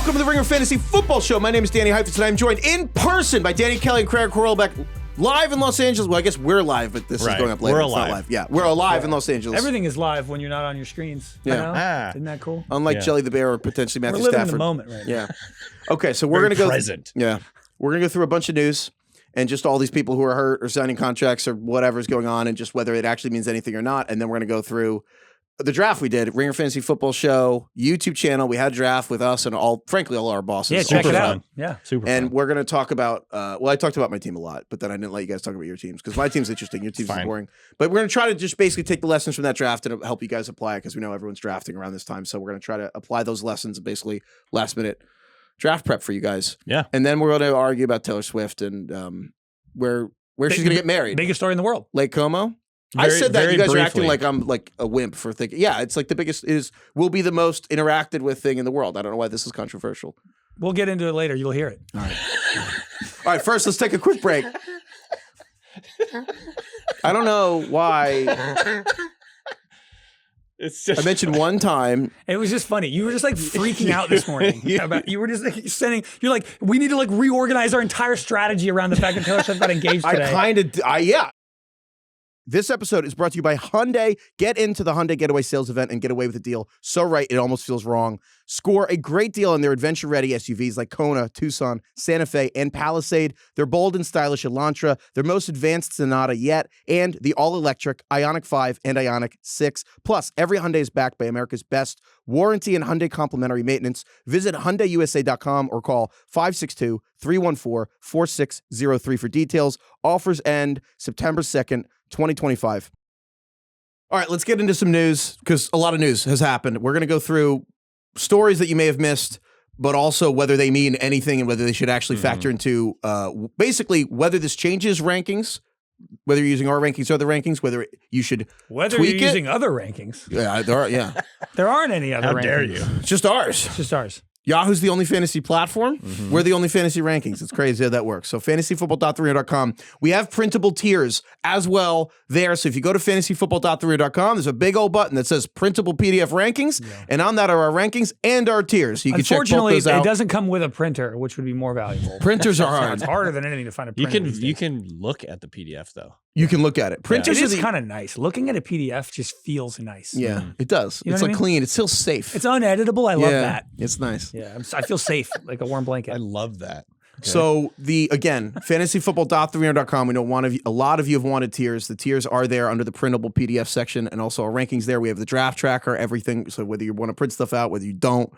Welcome to the Ringer Fantasy Football Show. My name is Danny Heifetz, and I'm joined in person by Danny Kelly and Craig Horlbeck, live in Los Angeles. Well, I guess we're live, but this is going up later. We're alive. It's not live. Yeah, we're alive in Los Angeles. Everything is live when you're not on your screens. Yeah. You know? Isn't that cool? Unlike Jelly the Bear or potentially Matthew We're living Stafford. in the moment right now. Yeah. Okay, so we're going to go. Present. Yeah. We're going to go through a bunch of news and just all these people who are hurt or signing contracts or whatever's going on and just whether it actually means anything or not. And then we're going to go through the draft we did, Ringer Fantasy Football Show, YouTube channel. We had a draft with us and frankly, all our bosses. Yeah, check it out. Fun. Yeah. Super And fun. we're going to talk about, I talked about my team a lot, but then I didn't let you guys talk about your teams because my team's interesting. Your team's boring. But we're going to try to just basically take the lessons from that draft and help you guys apply it because we know everyone's drafting around this time. So we're going to try to apply those lessons and basically last minute draft prep for you guys. Yeah. And then we're going to argue about Taylor Swift and where she's going to get married. Biggest story in the world. Lake Como? I said that. very You guys are briefly. acting like I'm like a wimp for thinking. Yeah, it's like the biggest will be the most interacted with thing in the world. I don't know why this is controversial. We'll get into it later. You'll hear it. All right, first let's take a quick break. I don't know why. It's just I mentioned one time. It was just funny. You were just like freaking out this morning. You were just like sending. You're like, we need to like reorganize our entire strategy around the fact that Taylor Swift got engaged today. Yeah. This episode is brought to you by Hyundai. Get into the Hyundai Getaway sales event and get away with a deal so right it almost feels wrong. Score a great deal on their adventure-ready SUVs like Kona, Tucson, Santa Fe, and Palisade. Their bold and stylish Elantra, their most advanced Sonata yet, and the all-electric Ioniq 5 and Ioniq 6. Plus, every Hyundai is backed by America's best warranty and Hyundai complimentary maintenance. Visit HyundaiUSA.com or call 562-314-4603 for details. Offers end September 2nd, 2025. All right, let's get into some news because a lot of news has happened. We're going to go through stories that you may have missed, but also whether they mean anything and whether they should actually factor into basically whether this changes rankings, whether you're using our rankings or other rankings, whether you should Whether tweak you're using other rankings. Yeah, there are. Yeah, There aren't any other How rankings. dare you? it's just ours. It's just ours. Yahoo's the only fantasy platform. We're the only fantasy rankings. It's crazy how that works. So fantasyfootball.3.com. We have printable tiers as well there. So if you go to fantasyfootball.3.com, there's a big old button that says printable PDF rankings. Yeah. And on that are our rankings and our tiers. So you can check both Unfortunately, those out. it doesn't come with a printer, which would be more valuable. Printers are hard. It's harder than anything to find a You printer. can you can look at the PDF though. You can look at it. Printers It are is the, kind of nice. Looking at a PDF just feels nice. yeah, it does. You know It's what I like mean? clean. It's still safe. It's uneditable. I love Yeah, that. It's nice. Yeah, I feel safe, like a warm blanket. I love that. So fantasyfootball.3.com. We know a lot of you have wanted tiers. The tiers are there under the printable PDF section and also our rankings there. We have the draft tracker, everything. So whether you want to print stuff out, whether you don't,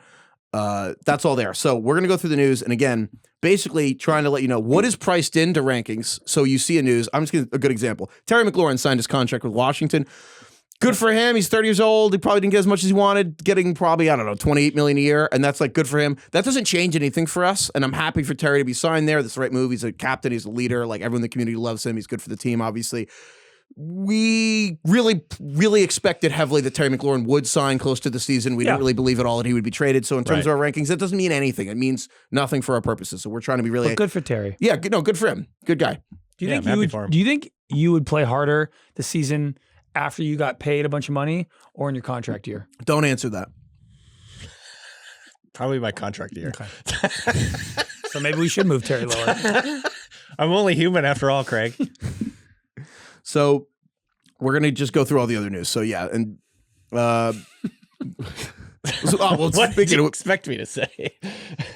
that's all there. So we're going to go through the news. And again, basically trying to let you know what is priced into rankings. So you see a news. I'm just going to a good example. Terry McLaurin signed his contract with Washington. Good for him. He's 30 years old. He probably didn't get as much as he wanted, getting probably, I don't know, $28 million a year. And that's like good for him. That doesn't change anything for us. And I'm happy for Terry to be signed there. That's the right move. He's a captain. He's a leader. Like everyone in the community loves him. He's good for the team, obviously. We really expected heavily that Terry McLaurin would sign close to the season. We didn't really believe at all that he would be traded. So in terms of our rankings, that doesn't mean anything. It means nothing for our purposes. So we're trying to be really But good for Terry. Yeah, good for him. Good guy. Do you Yeah, think I'm you happy would? for him. Do you think you would play harder the season after you got paid a bunch of money, or in your contract year? Don't answer that. Probably my contract year. Okay. So maybe we should move Terry lower. I'm only human after all, Craig. So we're going to just go through all the other news. So yeah, and What did you expect me to say?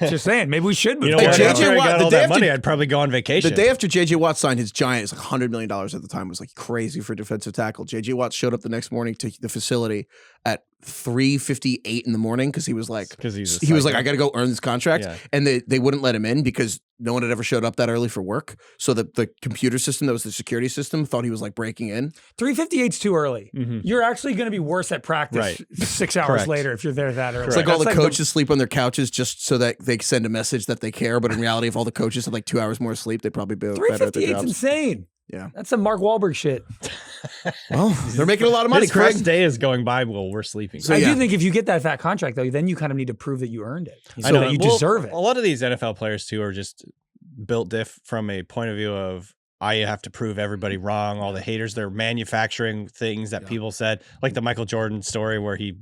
Just saying, maybe we should move. You know what? Hey, Terry JJ After I Watt, got the all day that after- money, I'd probably go on vacation. the day after JJ Watt signed his giant, it's like $100 million at the time. It was like crazy for defensive tackle. JJ Watt showed up the next morning to the facility at 3:58 in the morning because he was like, he was like, I got to go earn this contract, Yeah. and they wouldn't let him in because no one had ever showed up that early for work. So the computer system that was the security system thought he was like breaking in. 3:58's too early. Mhm. You're actually going to be worse at practice Right. 6 hours Correct. later if you're there that early. It's like all That's the coaches sleep on their couches just so that they send a message that they care. But in reality, if all the coaches had like 2 hours more sleep, they'd probably be better at their 3:58's jobs. insane. Yeah. That's some Mark Wahlberg shit. Well, they're making a lot of money, His Craig. first day is going by while we're sleeping. So I yeah. do think if you get that fat contract, though, then you kind of need to prove that you earned it. I So know. that you Well, deserve it. A lot of these NFL players too are just built diff from a point of view of I have to prove everybody wrong. All the haters, they're manufacturing things that people said, like the Michael Jordan story where he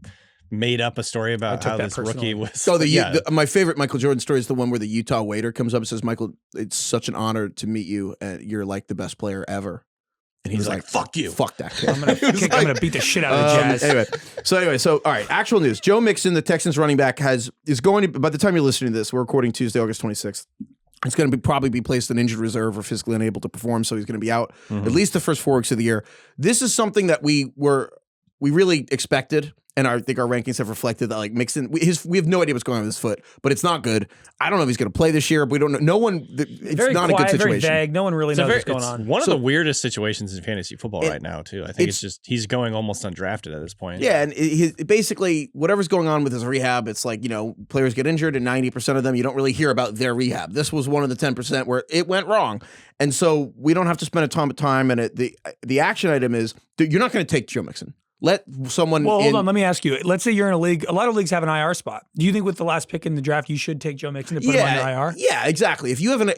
made up a story about took how that this rookie personally. was. So my favorite Michael Jordan story is the one where the Utah waiter comes up and says, "Michael, it's such an honor to meet you, and you're like the best player ever." And he's like, "Fuck you, fuck that kid." I'm gonna beat the shit out of the Jazz. Anyway, so all right, actual news: Joe Mixon, the Texans running back, is going to. By the time you're listening to this, we're recording Tuesday, August 26th. It's going to probably be placed on injured reserve or physically unable to perform, so he's going to be out at least the first 4 weeks of the year. This is something that we really expected, and I think our rankings have reflected that. Like Mixon, we have no idea what's going on with his foot, but it's not good. I don't know if he's going to play this year, but we don't know. No one. It's very not quiet, a good situation. Very vague. No one really knows what's going on. One of the weirdest situations in fantasy football right now, too. I think it's just he's going almost undrafted at this point. Yeah, and basically whatever's going on with his rehab, it's like, players get injured, and 90% of them you don't really hear about their rehab. This was one of the 10% where it went wrong, and so we don't have to spend a ton of time. And the action item is you're not going to take Joe Mixon. Let someone. Well, hold on. Let me ask you. Let's say you're in a league. A lot of leagues have an IR spot. Do you think with the last pick in the draft, you should take Joe Mixon to put him on your IR? Yeah, exactly. If you have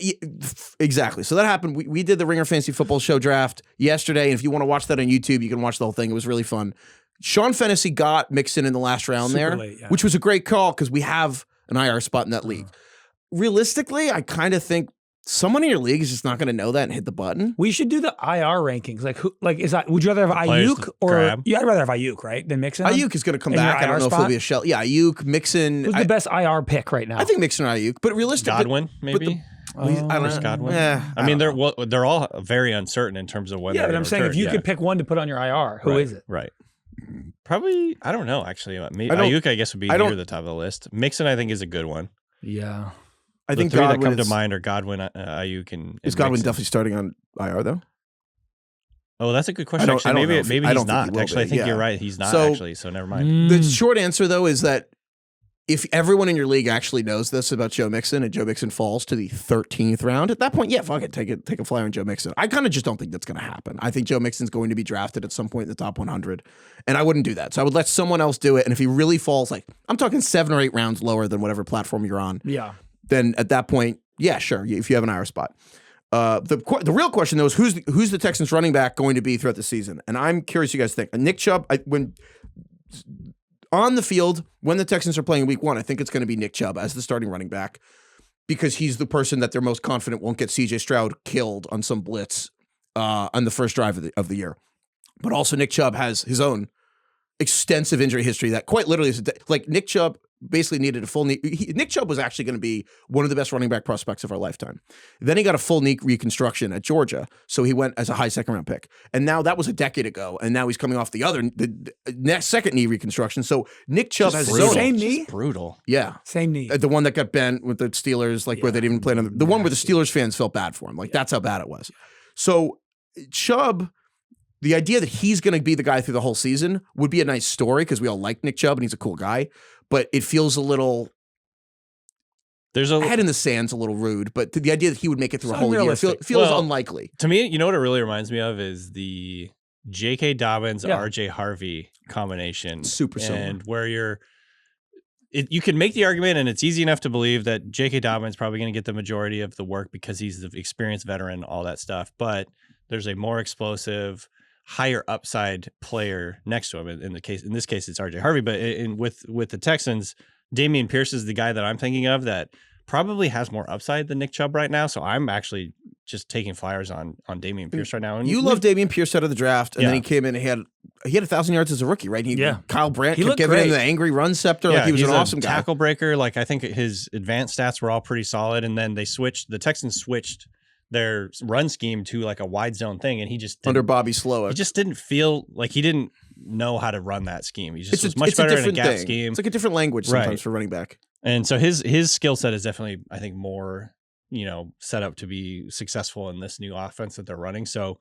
exactly. So that happened. We did the Ringer Fantasy Football Show draft yesterday, and if you want to watch that on YouTube, you can watch the whole thing. It was really fun. Sean Fennessy got Mixon in the last round Super late, yeah. which was a great call because we have an IR spot in that league. Realistically, I kind of think someone in your league is just not going to know that and hit the button. We should do the IR rankings. Would you rather have Ayuk I'd rather have Ayuk, right, than Mixon? Ayuk is going to come back. I don't know if he'll be a shell. Yeah, Ayuk, Mixon. Who's the best IR pick right now? I think Mixon or Ayuk, but realistically, Godwin maybe. I don't know. Godwin. I mean, they're all very uncertain in terms of when. Yeah, but I'm saying if you could pick one to put on your IR, who is it? Right. Probably, I don't know. Actually, maybe Ayuk, I guess, would be near the top of the list. Mixon, I think, is a good one. Yeah. I think the three Godwin that come to mind are Godwin, Ayuk, and is Godwin Mixon. definitely starting on IR though? Oh, that's a good question. Actually, maybe he's not. Actually, I think you're right. He's not actually. So never mind. The short answer though is that if everyone in your league actually knows this about Joe Mixon and Joe Mixon falls to the 13th round, at that point, yeah, fuck it, take a flyer on Joe Mixon. I kind of just don't think that's going to happen. I think Joe Mixon's going to be drafted at some point in the top 100, and I wouldn't do that. So I would let someone else do it. And if he really falls, like I'm talking 7 or 8 rounds lower than whatever platform you're on, then at that point, yeah, sure, if you have an IR spot. The real question though is who's the Texans running back going to be throughout the season? And I'm curious you guys think. Nick Chubb, when on the field, when the Texans are playing week 1, I think it's going to be Nick Chubb as the starting running back because he's the person that they're most confident won't get CJ Stroud killed on some blitz on the first drive of the year. But also Nick Chubb has his own extensive injury history that quite literally is like Nick Chubb basically needed a full knee. Nick Chubb was actually going to be one of the best running back prospects of our lifetime. Then he got a full knee reconstruction at Georgia, so he went as a high second-round pick. And now that was a decade ago, and now he's coming off the next second knee reconstruction. So Nick Chubb has his own same knee, brutal. Yeah, same knee. The one that got bent with the Steelers, where they didn't even play on the one where the Steelers fans felt bad for him. That's how bad it was. So Chubb. The idea that he's going to be the guy through the whole season would be a nice story because we all like Nick Chubb and he's a cool guy, but it feels a little head in the sand's a little rude, but the idea that he would make it through a whole year feels unlikely. To me, you know what it really reminds me of is the J.K. Dobbins, R.J. Harvey combination. Super similar. And where you can make the argument, and it's easy enough to believe that J.K. Dobbins is probably going to get the majority of the work because he's the experienced veteran, all that stuff, but there's a more explosive, higher upside player next to him. In this case, it's RJ Harvey. But with the Texans, Dameon Pierce is the guy that I'm thinking of that probably has more upside than Nick Chubb right now. So I'm actually just taking flyers on Dameon Pierce right now. And you love Dameon Pierce out of the draft, and then he came in and he had 1,000 yards as a rookie, right? Kyle Brandt kept giving him the angry run scepter. He was an awesome guy. Tackle breaker. I think his advanced stats were all pretty solid. And then the Texans switched their run scheme to a wide zone thing, and he just under Bobby Slowick. He just didn't feel like he didn't know how to run that scheme. He just was much better in a gap scheme. It's like a different language sometimes for running back. And so his skill set is definitely, I think, more set up to be successful in this new offense that they're running. So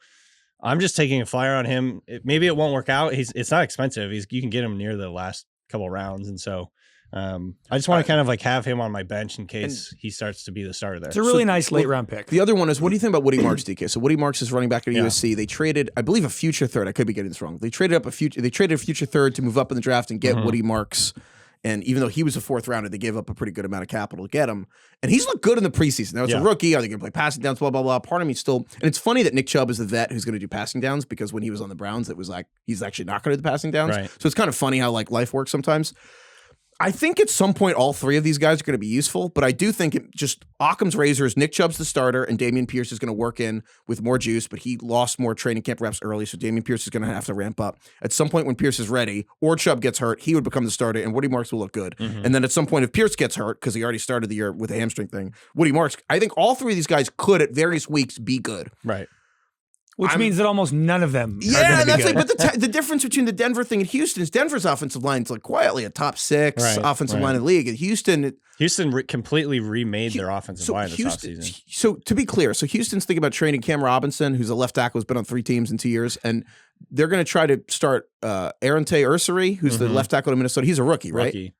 I'm just taking a flyer on him. Maybe it won't work out. It's not expensive. You can get him near the last couple rounds, and so. I just want to kind of have him on my bench in case he starts to be the starter there. It's a really nice late round pick. The other one is, what do you think about Woody Marks, DK? So Woody Marks is running back at USC. They traded, I believe, a future third. I could be getting this wrong. They traded a future third to move up in the draft and get Woody Marks. And even though he was a 4th rounder, they gave up a pretty good amount of capital to get him. And he's looked good in the preseason. Now it's a rookie. Are they going to play passing downs? Blah, blah, blah. Part of me still, and it's funny that Nick Chubb is the vet who's going to do passing downs, because when he was on the Browns, it was like, he's actually not going to do the passing downs. Right. So it's kind of funny how like life works sometimes. I think at some point all 3 of these guys are going to be useful, but I do think it just Occam's razor is Nick Chubb's the starter and Dameon Pierce is going to work in with more juice, but he lost more training camp reps early, so Dameon Pierce is going to have to ramp up. At some point when Pierce is ready or Chubb gets hurt, he would become the starter and Woody Marks will look good. And then at some point if Pierce gets hurt, because he already started the year with a hamstring thing, Woody Marks, I think all 3 of these guys could at various weeks be good. Right. Which means that almost none of them. Yeah, are that's good. like, but the difference between the Denver thing and Houston is Denver's offensive line is like quietly a top 6 offensive line in the league. And Houston completely remade their offensive line this offseason. So to be clear, so Houston's thinking about training Cam Robinson, who's a left tackle, who's been on 3 teams in 2 years, and they're going to try to start Arante Ursary, who's the left tackle in Minnesota. He's a rookie, right? Rookie.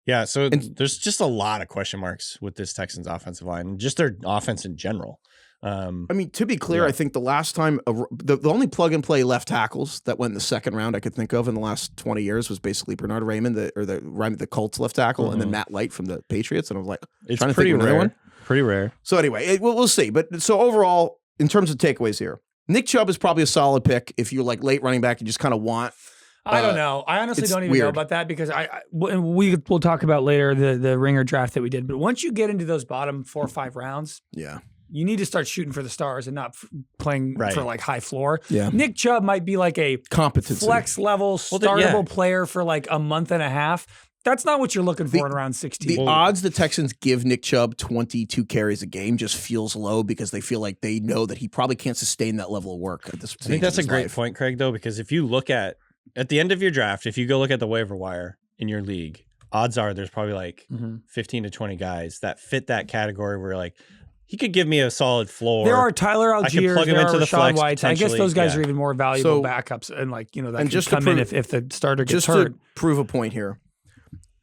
Yeah, so there's just a lot of question marks with this Texans offensive line, and just their offense in general. I mean, to be clear, I think the last time the only plug and play left tackles that went in the 2nd round I could think of in the last 20 years was basically Bernard Raymond, the Colts left tackle, and then Matt Light from the Patriots. And I was like, it's trying to pretty think of rare. another one. Pretty rare. So anyway, we'll see. But so overall, in terms of takeaways here, Nick Chubb is probably a solid pick if you're like late running back. You just kind of want. I don't know. I honestly don't even know about that, because we'll talk about later the ringer draft that we did. But once you get into those bottom 4 or 5 rounds, you need to start shooting for the stars and not playing for like high floor. Yeah. Nick Chubb might be like a competency flex level startable player for like a month and a half. That's not what you're looking for in around 16. The odds the Texans give Nick Chubb 22 carries a game just feels low, because they feel like they know that he probably can't sustain that level of work at this point. I think that's a great point, Craig, though, because if you look at the end of your draft, if you go look at the waiver wire in your league, odds are there's probably like 15 to 20 guys that fit that category where like, he could give me a solid floor. There are Tyler Algiers, plug him there into are the Rashad flex, White. I guess those guys are even more valuable So- backups, and like, that and can just to come in prove- if the starter gets Just hurt. to prove a point here.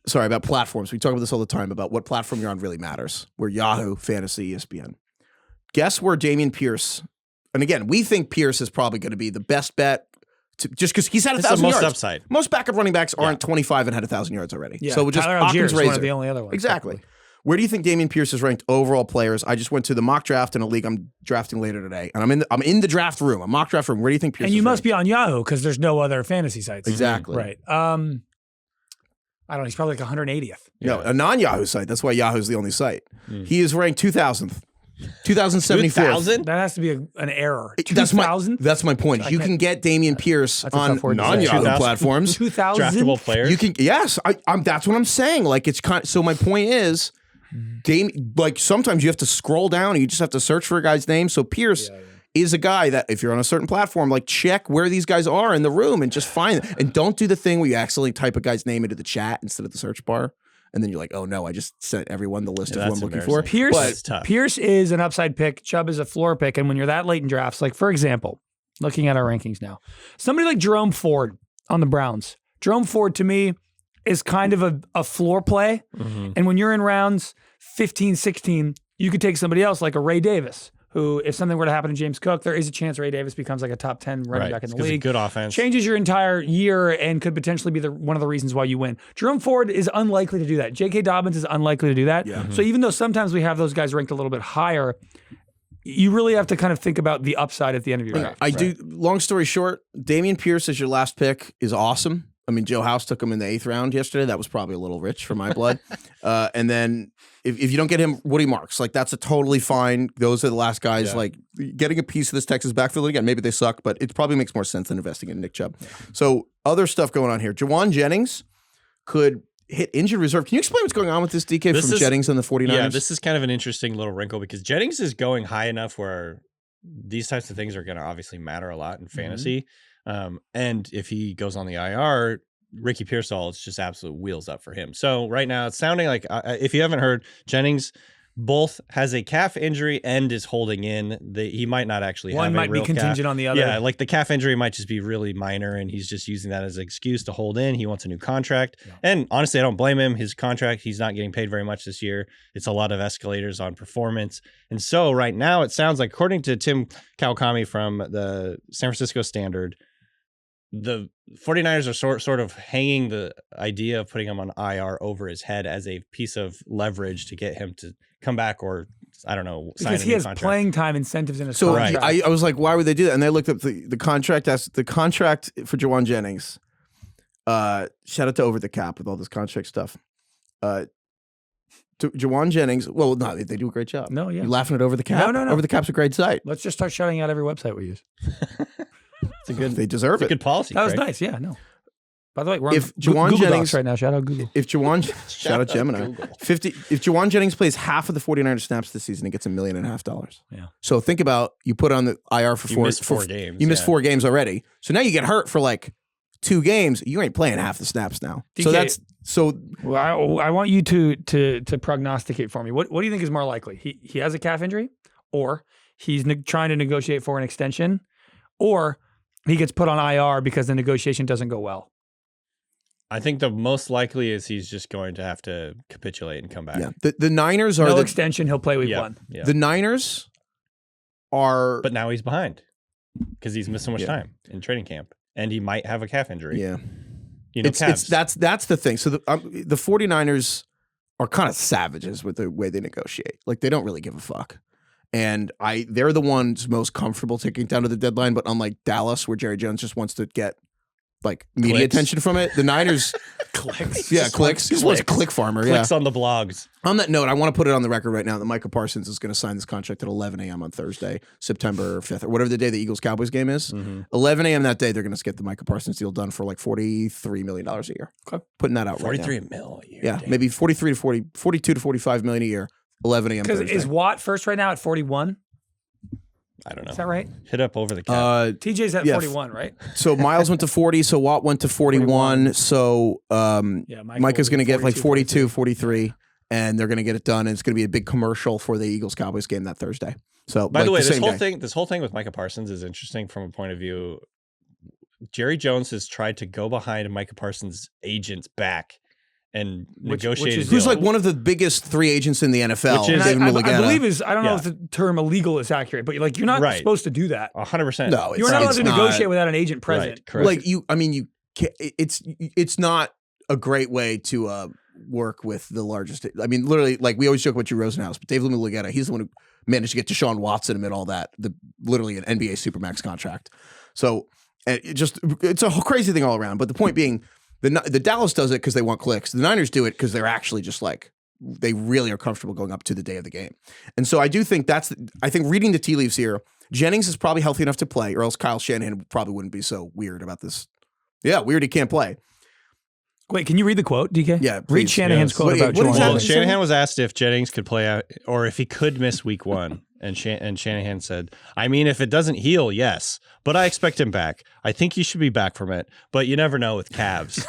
Sorry, about platforms. We talk about this all the time about what platform you're on really matters. We're Yahoo, Fantasy, ESPN. Guess where Dameon Pierce, and again, we think Pierce is probably going to be the best bet, just because he's had 1,000 the most yards. upside. Most backup running backs aren't 25 and had 1,000 yards already. Yeah, So just Tyler Algiers Occam's is one razor. of the only other ones. Exactly. probably. Where do you think Dameon Pierce is ranked overall players? I just went to the mock draft in a league I'm drafting later today, and I'm in the draft room, a mock draft room. Where do you think Pierce? And you is must ranked? be on Yahoo, because there's no other fantasy sites. Exactly. Right. I don't know. He's probably like 180th. No, a non-Yahoo site. That's why Yahoo's the only site. He is ranked 2000th. 2074. 2000? That has to be an error. That's my 2000? That's my point. You can get Dameon Pierce That's a on tough word to say. non-Yahoo 2000. platforms. 2000? Draftable players. You can I'm that's what I'm saying. Like it's kind. So my point is, like sometimes you have to scroll down and you just have to search for a guy's name. So Pierce is a guy that if you're on a certain platform, like check where these guys are in the room and just find them. And don't do the thing where you accidentally type a guy's name into the chat instead of the search bar. And then you're like, oh no, I just sent everyone the list of who I'm that's looking for. embarrassing. But It's tough. Pierce is an upside pick. Chubb is a floor pick. And when you're that late in drafts, like for example, looking at our rankings now, somebody like Jerome Ford on the Browns. Jerome Ford to me is kind of a floor play. And when you're in rounds 15, 16, you could take somebody else like a Ray Davis, who if something were to happen to James Cook, there is a chance Ray Davis becomes like a top 10 running back in the league. Good offense. Changes your entire year and could potentially be one of the reasons why you win. Jerome Ford is unlikely to do that. J.K. Dobbins is unlikely to do that. Yeah. So even though sometimes we have those guys ranked a little bit higher, you really have to kind of think about the upside at the end of your draft. I do. Long story short, Dameon Pierce as your last pick is awesome. I mean, Joe House took him in the 8th round yesterday. That was probably a little rich for my blood. And then if you don't get him, Woody Marks, like that's a totally fine. Those are the last guys. Like getting a piece of this Texas backfield again. Maybe they suck, but it probably makes more sense than investing in Nick Chubb. So other stuff going on here. Jawan Jennings could hit injured reserve. Can you explain what's going on with this DK from Jennings and the 49ers? Yeah, this is kind of an interesting little wrinkle because Jennings is going high enough where these types of things are going to obviously matter a lot in fantasy. And if he goes on the IR, Ricky Pearsall, it's just absolute wheels up for him. So right now it's sounding like, if you haven't heard, Jennings both has a calf injury and is holding in. He might not actually One have might a real be contingent calf. on the other. Yeah, like the calf injury might just be really minor and he's just using that as an excuse to hold in. He wants a new contract. Yeah. And honestly, I don't blame him. His contract, he's not getting paid very much this year. It's a lot of escalators on performance. And so right now it sounds like, according to Tim Kawakami from the San Francisco Standard, the 49ers are sort of hanging the idea of putting him on IR over his head as a piece of leverage to get him to come back or, I don't know, sign because a he new has contract. playing time incentives in his So contract. I was like, why would they do that? And they looked up the contract. The contract for Jawan Jennings. Shout out to Over the Cap with all this contract stuff. Jawan Jennings. Well, no, they do a great job. No, yeah. You laughing at Over the Cap? No. Over the Cap's a great site. Let's just start shouting out every website we use. It's a good, They deserve it's a it. good policy. That was Craig. nice. Yeah, no. By the way, we're on If Jawan Google Jennings- Docs right now. Shout out Google. If Jawan, shout out Gemini. Google. If Jawan Jennings plays half of the 49ers snaps this season, he gets $1.5 million. Yeah. So think about you put on the IR for You four. missed 4 games. You missed yeah. 4 games already. So now you get hurt for like 2 games. You ain't playing half the snaps now. So DK, that's so. Well, I want you to prognosticate for me. What do you think is more likely? He has a calf injury, or he's trying to negotiate for an extension, or he gets put on IR because the negotiation doesn't go well. I think the most likely is he's just going to have to capitulate and come back. Yeah, the Niners are No the extension. He'll play week Yeah. 1. Yeah. the Niners are. But now he's behind because he's missed so much Yeah. time in training camp, and he might have a calf injury. Yeah, You know, it's calves. that's the thing. So the 49ers are kind of savages with the way they negotiate. Like they don't really give a fuck. And they're the ones most comfortable taking it down to the deadline. But unlike Dallas, where Jerry Jones just wants to get like media Clicks. attention from it, the Niners Clicks. Yeah, clicks. He just wants a click farmer. Clicks Yeah. on the blogs. On that note, I want to put it on the record right now that Micah Parsons is going to sign this contract at 11 a.m. on Thursday, September 5th, or whatever the day the Eagles-Cowboys game is. Mm-hmm. 11 a.m. that day, they're going to get the Micah Parsons deal done for like $43 million a year. Okay. Putting that out right 43 now. mil a year. Yeah, damn. maybe 42 to 45 million a year. 11 a.m. Because Thursday. is Watt first right now at 41? I don't know. Is that right? Hit up over the cap. TJ's at Yeah. 41, right? So Miles went to 40, so Watt went to 41. So Yeah, Micah's going to get like 42, 43. 43, and they're going to get it done. And it's going to be a big commercial for the Eagles-Cowboys game that Thursday. So By the way, same day. this whole thing with Micah Parsons is interesting from a point of view. Jerry Jones has tried to go behind Micah Parsons' agent's back and negotiate. is- a Who's deal. like one of the biggest free agents in the NFL. Which is- David I Mulligata. believe is, I don't know Yeah. if the term illegal is accurate, but like you're not Right. supposed to do that. 100%. No, You're not allowed it's to negotiate without an agent present. Right, correct. Like you, I mean, you. It's not a great way to work with the largest. I mean, literally, like we always joke about Drew Rosenhaus, but David Mulligata, he's the one who managed to get Deshaun Watson amid all that. Literally an NBA Supermax contract. So it's a whole crazy thing all around. But the point being, the Dallas does it because they want clicks. The Niners do it because they're actually just like they really are comfortable going up to the day of the game. And so I do think I think reading the tea leaves here, Jennings is probably healthy enough to play, or else Kyle Shanahan probably wouldn't be so weird about this. Yeah, weird he can't play. Wait, can you read the quote, DK? Yeah, Read please. Shanahan's Yes. quote What- about what Jawan exactly- Well, Jennings. Shanahan was asked if Jennings could play out or if he could miss week 1. And Shanahan said, I mean, if it doesn't heal, yes, but I expect him back. I think he should be back from it, but you never know with calves.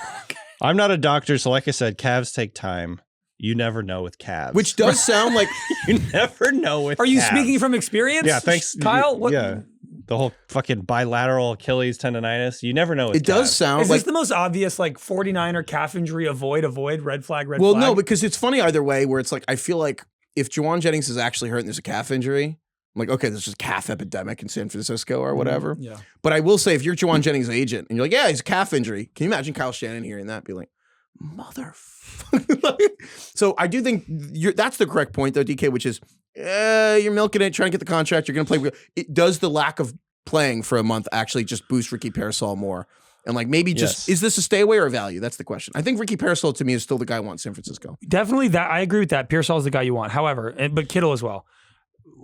I'm not a doctor, so like I said, calves take time. You never know with calves. Which does sound like you never know with Are you calves. speaking from experience? Yeah, thanks. Kyle. What, Yeah. The whole fucking bilateral Achilles tendonitis. You never know with it does calves. sound Is like. this the most obvious like 49er calf injury? Avoid, red flag, red Well, flag? no, because it's funny either way. Where it's like I feel like if Jawan Jennings is actually hurt and there's a calf injury, I'm like, okay, there's just a calf epidemic in San Francisco or whatever. Yeah. But I will say, if you're Jawan Jennings' agent and you're like, yeah, he's a calf injury, can you imagine Kyle Shanahan hearing that? Be like, motherfucker. So I do think that's the correct point, though, DK, which is you're milking it, trying to get the contract. You're going to play. Does the lack of playing for a month actually just boost Ricky Parasol more? And like maybe just, Yes. is this a stay away or a value? That's the question. I think Ricky Parasol to me is still the guy I want in San Francisco. Definitely that. I agree with that. Pearsall is the guy you want. However, but Kittle as well.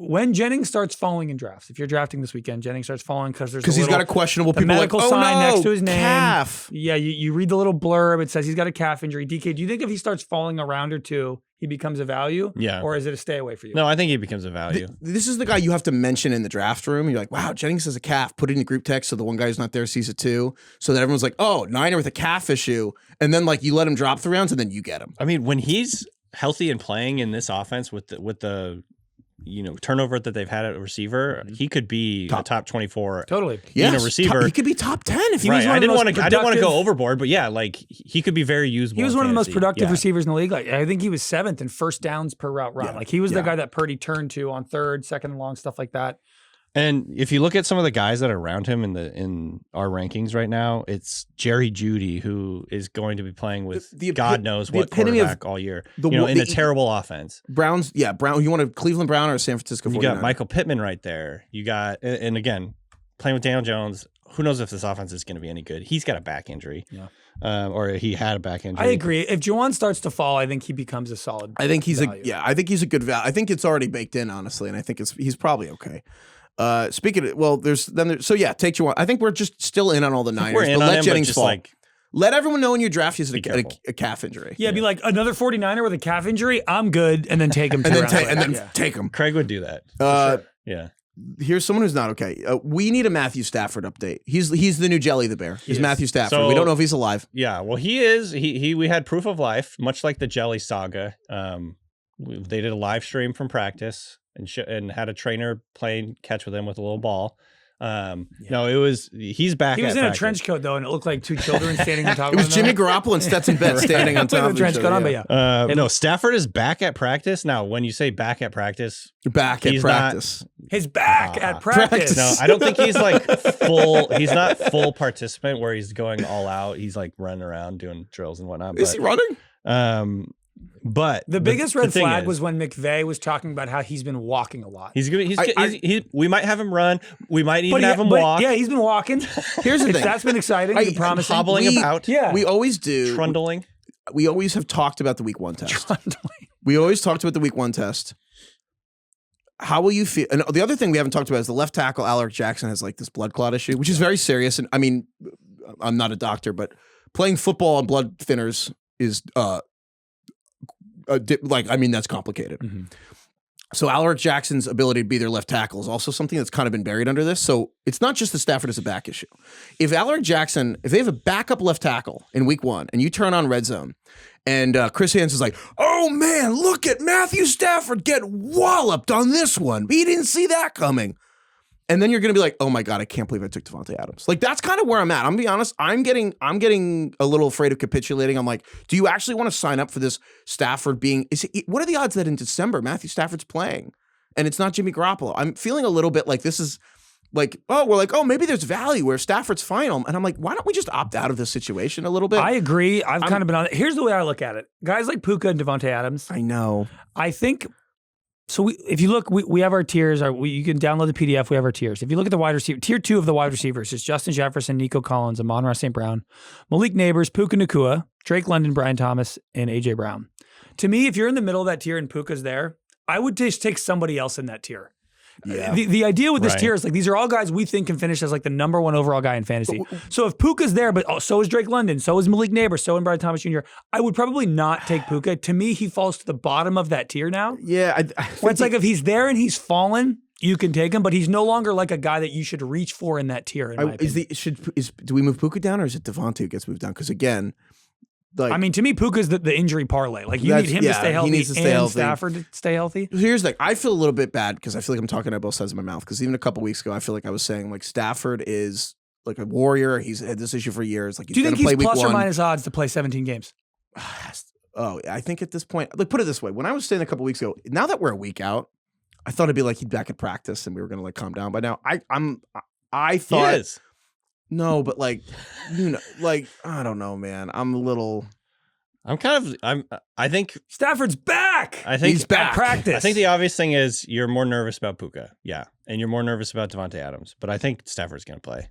When Jennings starts falling in drafts, if you're drafting this weekend, Jennings starts falling because He's got a questionable the people like, medical oh sign no, next to his name. calf. Yeah, you read the little blurb. It says he's got a calf injury. DK, do you think if he starts falling a round or two, he becomes a value? Yeah. Or is it a stay away for you? No, I think he becomes a value. This is the guy you have to mention in the draft room. You're like, wow, Jennings has a calf. Put it in the group text so the one guy who's not there sees it too. So that everyone's like, oh, Niner with a calf issue. And then like you let him drop 3 rounds and then you get him. I mean, when he's healthy and playing in this offense with the turnover that they've had at receiver, he could be a top 24 Totally. Yes, receiver. he could be top 10 if he was was one Right. of the most I didn't want to go productive- overboard, but yeah, like he could be very usable. He was in one of the most fantasy. productive Yeah. receivers in the league. Like I think he was 7th in first downs per route run. Yeah. Like he was the Yeah. guy that Purdy turned to on 3rd, 2nd and long, stuff like that. And if you look at some of the guys that are around him in our rankings right now, it's Jerry Jeudy, who is going to be playing with God knows what quarterback all year. In a terrible offense. Browns, Brown. You want a Cleveland Brown or a San Francisco 49er? You got Michael Pittman right there. You got, and again, playing with Daniel Jones. Who knows if this offense is going to be any good? He's got a back injury, or he had a back injury. I agree. If Juwan starts to fall, I think he becomes a solid. I think he's value. I think he's a good value. I think it's already baked in, honestly, and I think he's probably okay. Speaking of, take Juwan. I think we're just still in on all the Niners. We're in but on let him, Jennings but just fall. like, let everyone know in your draft he's a calf injury. Yeah, be like another 49er with a calf injury. I'm good, and then take him. Take him. Craig would do that. Sure. Yeah. Here's someone who's not okay. We need a Matthew Stafford update. He's the new Jelly the Bear. He's Matthew Stafford. So, we don't know if he's alive. Yeah, well, he is. We had proof of life, much like the Jelly saga. They did a live stream from practice and had a trainer playing catch with him with a little ball. No, he's back. He was in practice. a trench coat though, and it looked like two children standing on top of him. It was Jimmy Garoppolo and Stetson Bennett standing on top of each other. No, Stafford is back at practice. Now, when you say back at practice, He's back at practice. No, I don't think he's like full. He's not full participant where he's going all out. He's like running around doing drills and whatnot. Is he running? But the biggest red flag was when McVay was talking about how he's been walking a lot. We might have him run. We might even have him walk. Yeah, he's been walking. Here's the thing. That's been exciting. Promising. Hobbling about. Yeah. We always do. Trundling. We always have talked about the week 1 test. We always talked about the week 1 test. How will you feel? And the other thing we haven't talked about is the left tackle, Alaric Jackson, has like this blood clot issue, which is very serious. And I mean, I'm not a doctor, but playing football on blood thinners is that's complicated. Mm-hmm. So Alaric Jackson's ability to be their left tackle is also something that's kind of been buried under this. So it's not just the Stafford as a back issue. If Alaric Jackson, if they have a backup left tackle in week 1 and you turn on Red Zone and Chris Hans is like, oh man, look at Matthew Stafford get walloped on this one. He didn't see that coming. And then you're going to be like, oh my God, I can't believe I took Davante Adams. Like, that's kind of where I'm at. I'm going to be honest. I'm getting a little afraid of capitulating. I'm like, do you actually want to sign up for this Stafford being, what are the odds that in December, Matthew Stafford's playing and it's not Jimmy Garoppolo? I'm feeling a little bit like this is like, maybe there's value where Stafford's final. And I'm like, why don't we just opt out of this situation a little bit? I agree. I've kind of been on it. Here's the way I look at it. Guys like Puka and Davante Adams. I know. I think, so if you look, we have our tiers. You can download the PDF. We have our tiers. If you look at the wide receiver, tier 2 of the wide receivers is Justin Jefferson, Nico Collins, Amon-Ra St. Brown, Malik Neighbors, Puka Nacua, Drake London, Brian Thomas, and A.J. Brown. To me, if you're in the middle of that tier and Puka's there, I would just take somebody else in that tier. Yeah. The idea with this tier is like these are all guys we think can finish as like the number 1 overall guy in fantasy. So if Puka's there, but so is Drake London, so is Malik Neighbors, so is Brian Thomas Jr., I would probably not take Puka. To me, he falls to the bottom of that tier now. Yeah. Where it's like if he's there and he's fallen, you can take him, but he's no longer like a guy that you should reach for in that tier. In my opinion. Do we move Puka down or is it Devontae who gets moved down? Because again, like, I mean, to me, Puka's the injury parlay. Like, you need him to stay healthy. He needs to stay healthy. Stafford to stay healthy. Here's the thing. I feel a little bit bad because I feel like I'm talking out both sides of my mouth. Because even a couple weeks ago, I feel like I was saying like Stafford is like a warrior. He's had this issue for years. Like, do you think he's plus or minus odds to play 17 games? I think at this point, like, put it this way: when I was saying a couple weeks ago, now that we're a week out, I thought it'd be like he'd back at practice and we were gonna like calm down. But now I thought he is. No, but like I don't know, man. I'm a little. I think Stafford's back. I think he's back. Practice. I think the obvious thing is you're more nervous about Puka. Yeah. And you're more nervous about Davante Adams. But I think Stafford's going to play.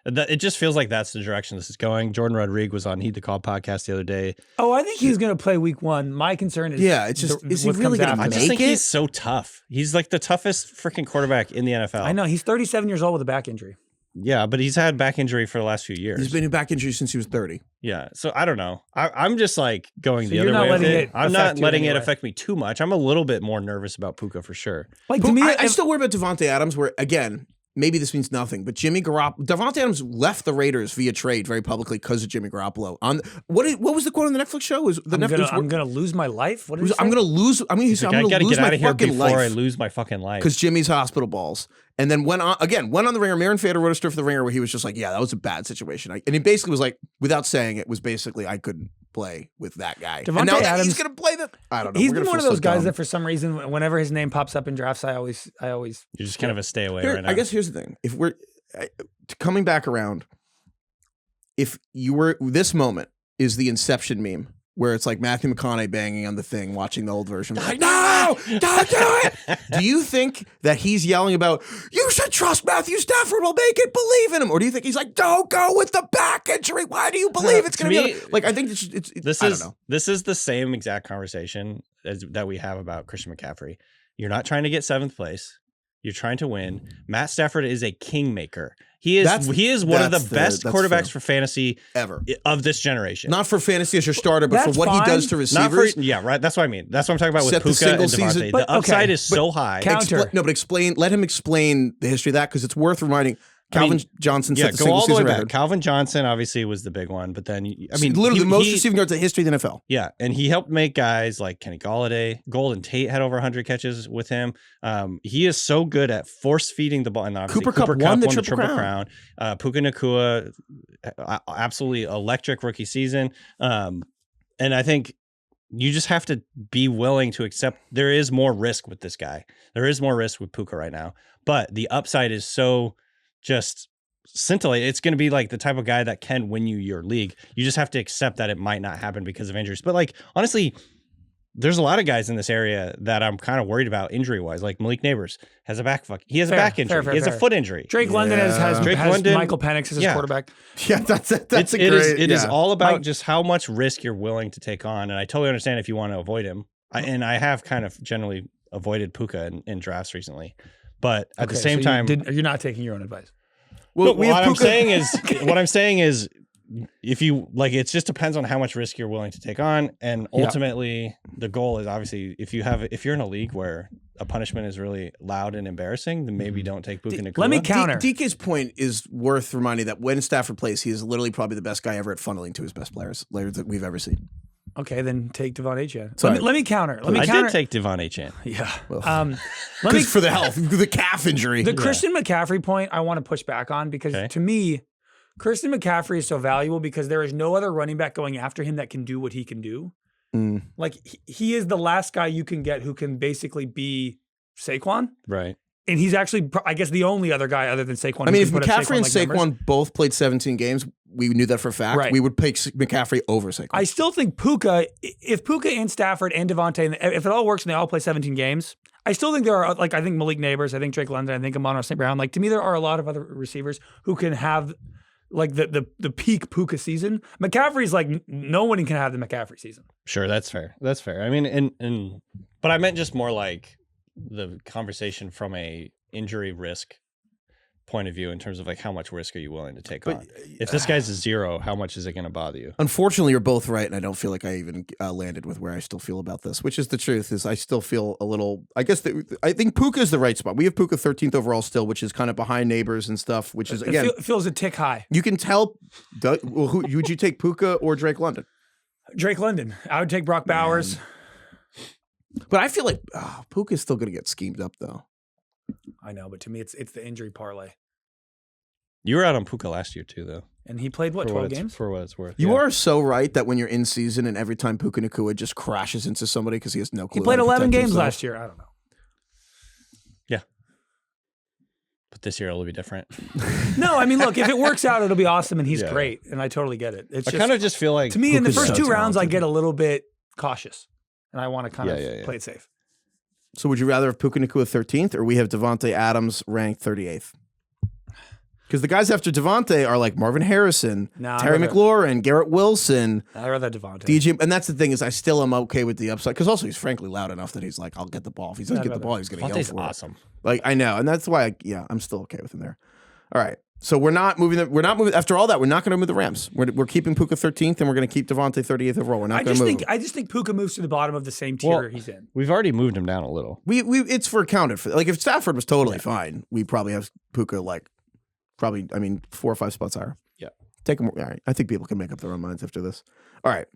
It just feels like that's the direction this is going. Jordan Rodriguez was on Heed the Call podcast the other day. Oh, I think he's going to play week 1. My concern is it's just is he really going to make it? I just think he's so tough. He's like the toughest freaking quarterback in the NFL. I know. He's 37 years old with a back injury. Yeah, but he's had back injury for the last few years. He's been in back injury since he was 30. Yeah, so I don't know. I'm just like going the other way with it. I'm not letting it affect me too much. I'm a little bit more nervous about Puka for sure. Like to me, I still worry about Davante Adams. Where again, maybe this means nothing, but Davante Adams left the Raiders via trade very publicly because of Jimmy Garoppolo. On what was the quote on the Netflix show? I'm gonna lose my life. What did I'm gonna lose. I mean, I gotta lose get out my of here fucking before life. I lose my fucking life because Jimmy's hospital balls. And then went on the Ringer. Marin Fader wrote a story for the Ringer where he was just like, yeah, that was a bad situation. And he basically was like, without saying it, was basically I couldn't play with that guy. Devontae and now that Adams- he's going to play the. I don't know. He's We're been gonna one of feel those so guys dumb. that for some reason, whenever his name pops up in drafts, I always. You're just kind of a stay away right now. I guess here's the thing: if we're coming back around, if you were this moment is the Inception meme. Where it's like Matthew McConaughey banging on the thing, watching the old version. Like, no, don't do it. Do you think that he's yelling about, you should trust Matthew Stafford, will make it, believe in him? Or do you think he's like, don't go with the back injury? Why do you believe it's going to be? Like, I think I don't know. This is the same exact conversation that we have about Christian McCaffrey. You're not trying to get 7th place. You're trying to win. Matt Stafford is a kingmaker. He is one of the best quarterbacks for fantasy ever of this generation. Not for fantasy as your starter, but for what he does to receivers. Right. That's what I mean. That's what I'm talking about with Set the Puka and single Devontae. season. The upside is so high. Counter. Let him explain the history of that because it's worth reminding. Calvin Johnson set the single season record. Calvin Johnson obviously was the big one, but then literally the most receiving yards in the history of the NFL. Yeah, and he helped make guys like Kenny Golladay, Golden Tate had over 100 catches with him. He is so good at force feeding the ball, and obviously Cooper Kupp won the Triple Crown. Puka Nacua, absolutely electric rookie season, and I think you just have to be willing to accept there is more risk with this guy. There is more risk with Puka right now, but the upside is so just scintillate. It's going to be like the type of guy that can win you your league. You just have to accept that it might not happen because of injuries. But like, honestly, there's a lot of guys in this area that I'm kind of worried about injury wise. Like Malik Neighbors has a back injury. He has a foot injury. Drake London has Michael Penix as his quarterback. Yeah, that's a great. It is all about just how much risk you're willing to take on. And I totally understand if you want to avoid him. I have kind of generally avoided Puka in drafts recently. But at the same time, you're not taking your own advice. Well, what I'm saying is, if you like, it just depends on how much risk you're willing to take on, and ultimately, the goal is obviously if you're in a league where a punishment is really loud and embarrassing, then maybe don't take Puka Nacua. Let me counter. DK's point is worth reminding that when Stafford plays, he is literally probably the best guy ever at funneling to his best players that we've ever seen. Okay, then take Devon Achane. Sorry. Let me counter. I did take Devon Achane. Yeah. Because for the health, the calf injury. The Christian McCaffrey point I want to push back on because to me, Christian McCaffrey is so valuable because there is no other running back going after him that can do what he can do. Like he is the last guy you can get who can basically be Saquon. Right. And he's actually, I guess, the only other guy other than Saquon. I mean, if McCaffrey and Saquon both played 17 games, we knew that for a fact. Right. We would pick McCaffrey over Saquon. I still think Puka, if Puka and Stafford and Devontae, if it all works and they all play 17 games, I still think there are, like, I think Malik Neighbors, I think Drake London, I think Amon-Ra St. Brown. Like, to me, there are a lot of other receivers who can have, like, the peak Puka season. McCaffrey's like, no one can have the McCaffrey season. Sure, that's fair. That's fair. I mean, but I meant just more like the conversation from a injury risk point of view in terms of like how much risk are you willing to take on? If this guy's a 0, how much is it going to bother you? Unfortunately, you're both right, and I don't feel like I even landed with where I still feel about this, which is the truth. Is I still feel a little. I think Puka is the right spot. We have Puka 13th overall still, which is kind of behind Neighbors and stuff. Which is again feels a tick whigh. You can tell. Well, who would you take, Puka or Drake London? Drake London. I would take Brock Bowers. But I feel like Puka's still going to get schemed up though. I know, but to me, it's the injury parlay. You were out on Puka last year too, though. And he played, 12 games? For what it's worth. You are so right that when you're in season and every time Puka Nacua just crashes into somebody because he has no clue. He played 11 games last year. I don't know. Yeah. But this year it'll be different. No, I mean, look, if it works out, it'll be awesome and he's great. And I totally get it. It's I kind of just feel like... To me, Puka's in the first so 2 rounds, I talented. get a little bit cautious. And I want to kind of play it safe. So would you rather have Puka Nacua 13th or we have Devontae Adams ranked 38th? Because the guys after Devontae are like Marvin Harrison, Terry McLaurin, Garrett Wilson. I'd rather Devontae. DJ, and that's the thing is I still am okay with the upside because also he's frankly loud enough that he's like, I'll get the ball. If he doesn't get the ball, he's going to yell for awesome. it. Like I know, and that's why I'm still okay with him there. All right. So we're not moving. After all that, we're not going to move the Rams. We're keeping Puka 13th, and we're going to keep Devontae 38th overall. We're not going to move. I just think Puka moves to the bottom of the same tier he's in. We've already moved him down a little. It's for accounted for. Like if Stafford was totally fine, we probably have Puka like 4 or 5 spots higher. Yeah. Take him. All right. I think people can make up their own minds after this. All right.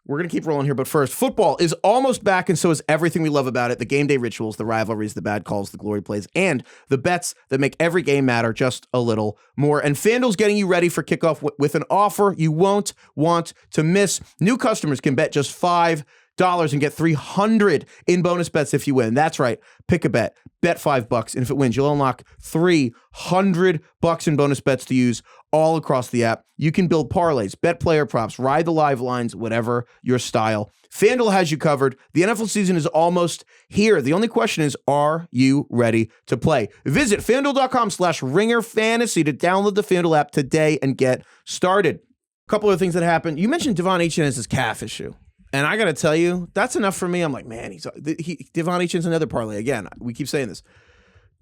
We're going to keep rolling here, but first, football is almost back, and so is everything we love about it. The game day rituals, the rivalries, the bad calls, the glory plays, and the bets that make every game matter just a little more. And FanDuel's getting you ready for kickoff with an offer you won't want to miss. New customers can bet just $5 and get $300 in bonus bets if you win. That's right. Pick a bet $5, and if it wins, you'll unlock $300 in bonus bets to use all across the app. You can build parlays, bet player props, ride the live lines, whatever your style. FanDuel has you covered. The NFL season is almost here. The only question is, are you ready to play? Visit FanDuel.com/RingerFantasy to download the FanDuel app today and get started. A couple of things that happened. You mentioned Devon Achane has his calf issue. And I got to tell you, that's enough for me. I'm like, man, Devon Achane's another parlay. Again, we keep saying this.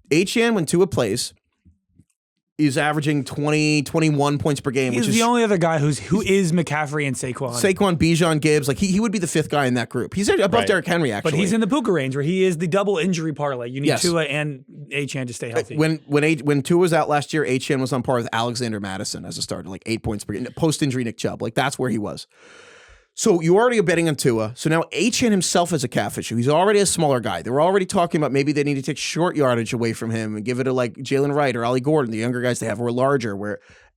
Achane, when Tua plays, is averaging 20, 21 points per game. He's which the is only other guy who is McCaffrey and Saquon. Saquon, Bijan, Gibbs. Like he would be the fifth guy in that group. He's above Derrick Henry, actually. But he's in the Puka range where he is the double injury parlay. You need Yes. Tua and Achane to stay healthy. When Tua was out last year, Achane was on par with Alexander Madison as a starter, like 8 points per game. Post-injury Nick Chubb. Like that's where he was. So you already are betting on Tua. So now Achane himself has a calf issue. He's already a smaller guy. They were already talking about maybe they need to take short yardage away from him and give it to like Jalen Wright or Ollie Gordon, the younger guys they have who are larger.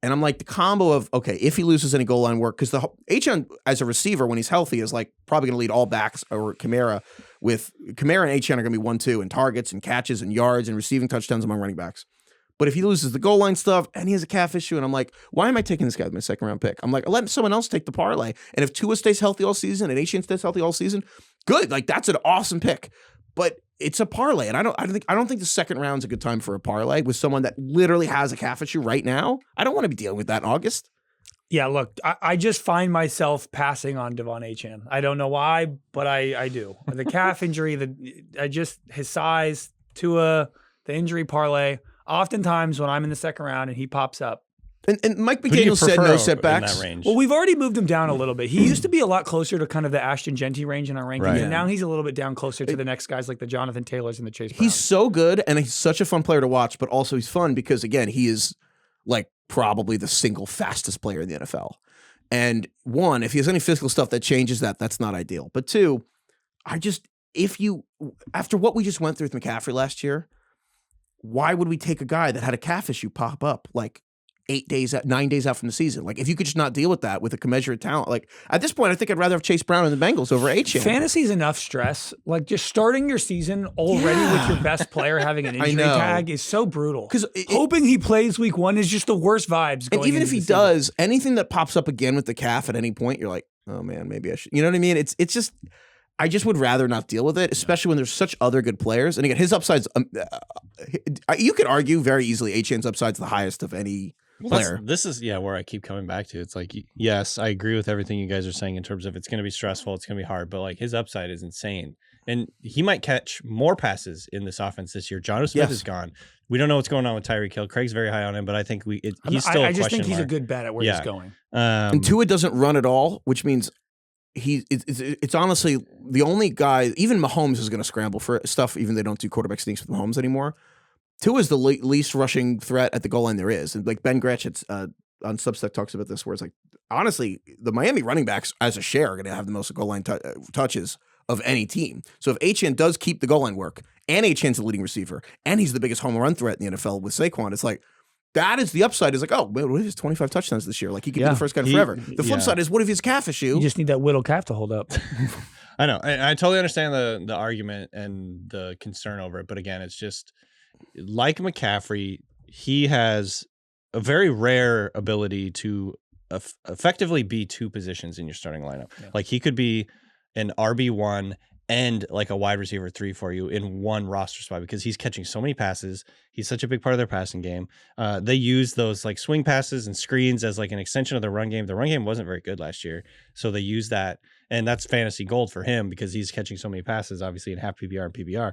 And I'm like, the combo of, okay, if he loses any goal line work, because the Achane as a receiver when he's healthy is like probably going to lead all backs over Kamara. With Kamara and Achane are going to be 1-2 in targets and catches and yards and receiving touchdowns among running backs. But if he loses the goal line stuff and he has a calf issue, and I'm like, why am I taking this guy with my second round pick? I'm like, let someone else take the parlay. And if Tua stays healthy all season and Achane stays healthy all season, good. Like that's an awesome pick. But it's a parlay, and I don't think the second round's a good time for a parlay with someone that literally has a calf issue right now. I don't want to be dealing with that in August. Yeah, look, I just find myself passing on Devon Achane. I don't know why, but I do. The calf injury, his size, Tua, the injury parlay. Oftentimes when I'm in the second round and he pops up. And Mike McDaniel said no setbacks. In that range? Well, we've already moved him down a little bit. He used to be a lot closer to kind of the Ashton Genty range in our rankings, Right. and now he's a little bit down closer to the next guys like the Jonathan Taylors and the Chase Browns. He's so good, and he's such a fun player to watch, but also he's fun because, again, he is like probably the single fastest player in the NFL. And one, if he has any physical stuff that changes that, that's not ideal. But two, after what we just went through with McCaffrey last year, why would we take a guy that had a calf issue pop up like 9 days out from the season? Like if you could just not deal with that with a commensurate talent, like at this point, I think I'd rather have Chase Brown and the Bengals over Achane. Fantasy's enough stress. Like just starting your season already with your best player having an injury tag is so brutal. Because hoping he plays week 1 is just the worst vibes. And even if he does, anything that pops up again with the calf at any point, you're like, oh man, maybe I should. You know what I mean? It's just. I just would rather not deal with it, especially when there's such other good players. And again, his upside's, you could argue very easily Achane's upside's the highest of any player. This is where I keep coming back to. It's like, yes, I agree with everything you guys are saying in terms of it's going to be stressful, it's going to be hard, but like his upside is insane. And he might catch more passes in this offense this year. Jonnu Smith is gone. We don't know what's going on with Tyreek Hill. Craig's very high on him, but I think he's still I just think he's a good bet at where he's going. And Tua doesn't run at all, which means it's honestly the only guy. Even Mahomes is going to scramble for stuff. Even they don't do quarterback sneaks with Mahomes anymore. Tua is the least rushing threat at the goal line there is. And like Ben Gretsch on Substack talks about this, where it's like honestly the Miami running backs as a share are going to have the most goal line touches of any team. So if Achane does keep the goal line work, and Achane's the leading receiver, and he's the biggest home run threat in the NFL with Saquon, it's like. That is the upside. Is like, oh, what if he's 25 touchdowns this year? Like he could be the first guy forever. The flip side is, what if his calf issue? You just need that whittled calf to hold up. I know. I totally understand the argument and the concern over it, but again, it's just like McCaffrey. He has a very rare ability to effectively be two positions in your starting lineup. Yeah. Like he could be an RB1 and like a wide receiver 3 for you in one roster spot because he's catching so many passes. He's such a big part of their passing game. They use those like swing passes and screens as like an extension of the run game. The run game wasn't very good last year. So they use that, and that's fantasy gold for him because he's catching so many passes, obviously in half PPR and PPR.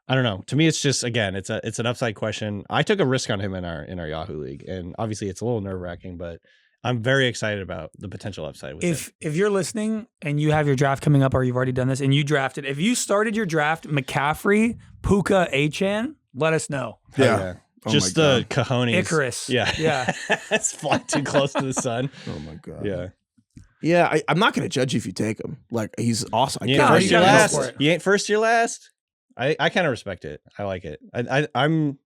I don't know. To me, it's just, again, it's an upside question. I took a risk on him in our Yahoo league, and obviously it's a little nerve wracking, but I'm very excited about the potential upside with him. If you're listening and you have your draft coming up, or you've already done this and you drafted, if you started your draft McCaffrey, Puka, Achane, let us know. Yeah. Oh just the cojones. Icarus. Yeah. Yeah. It's flying too close to the sun. Oh my God. Yeah. Yeah, I'm not going to judge you if you take him. Like, he's awesome. You ain't first, your last. You ain't first, your last. I kind of respect it. I like it. I'm.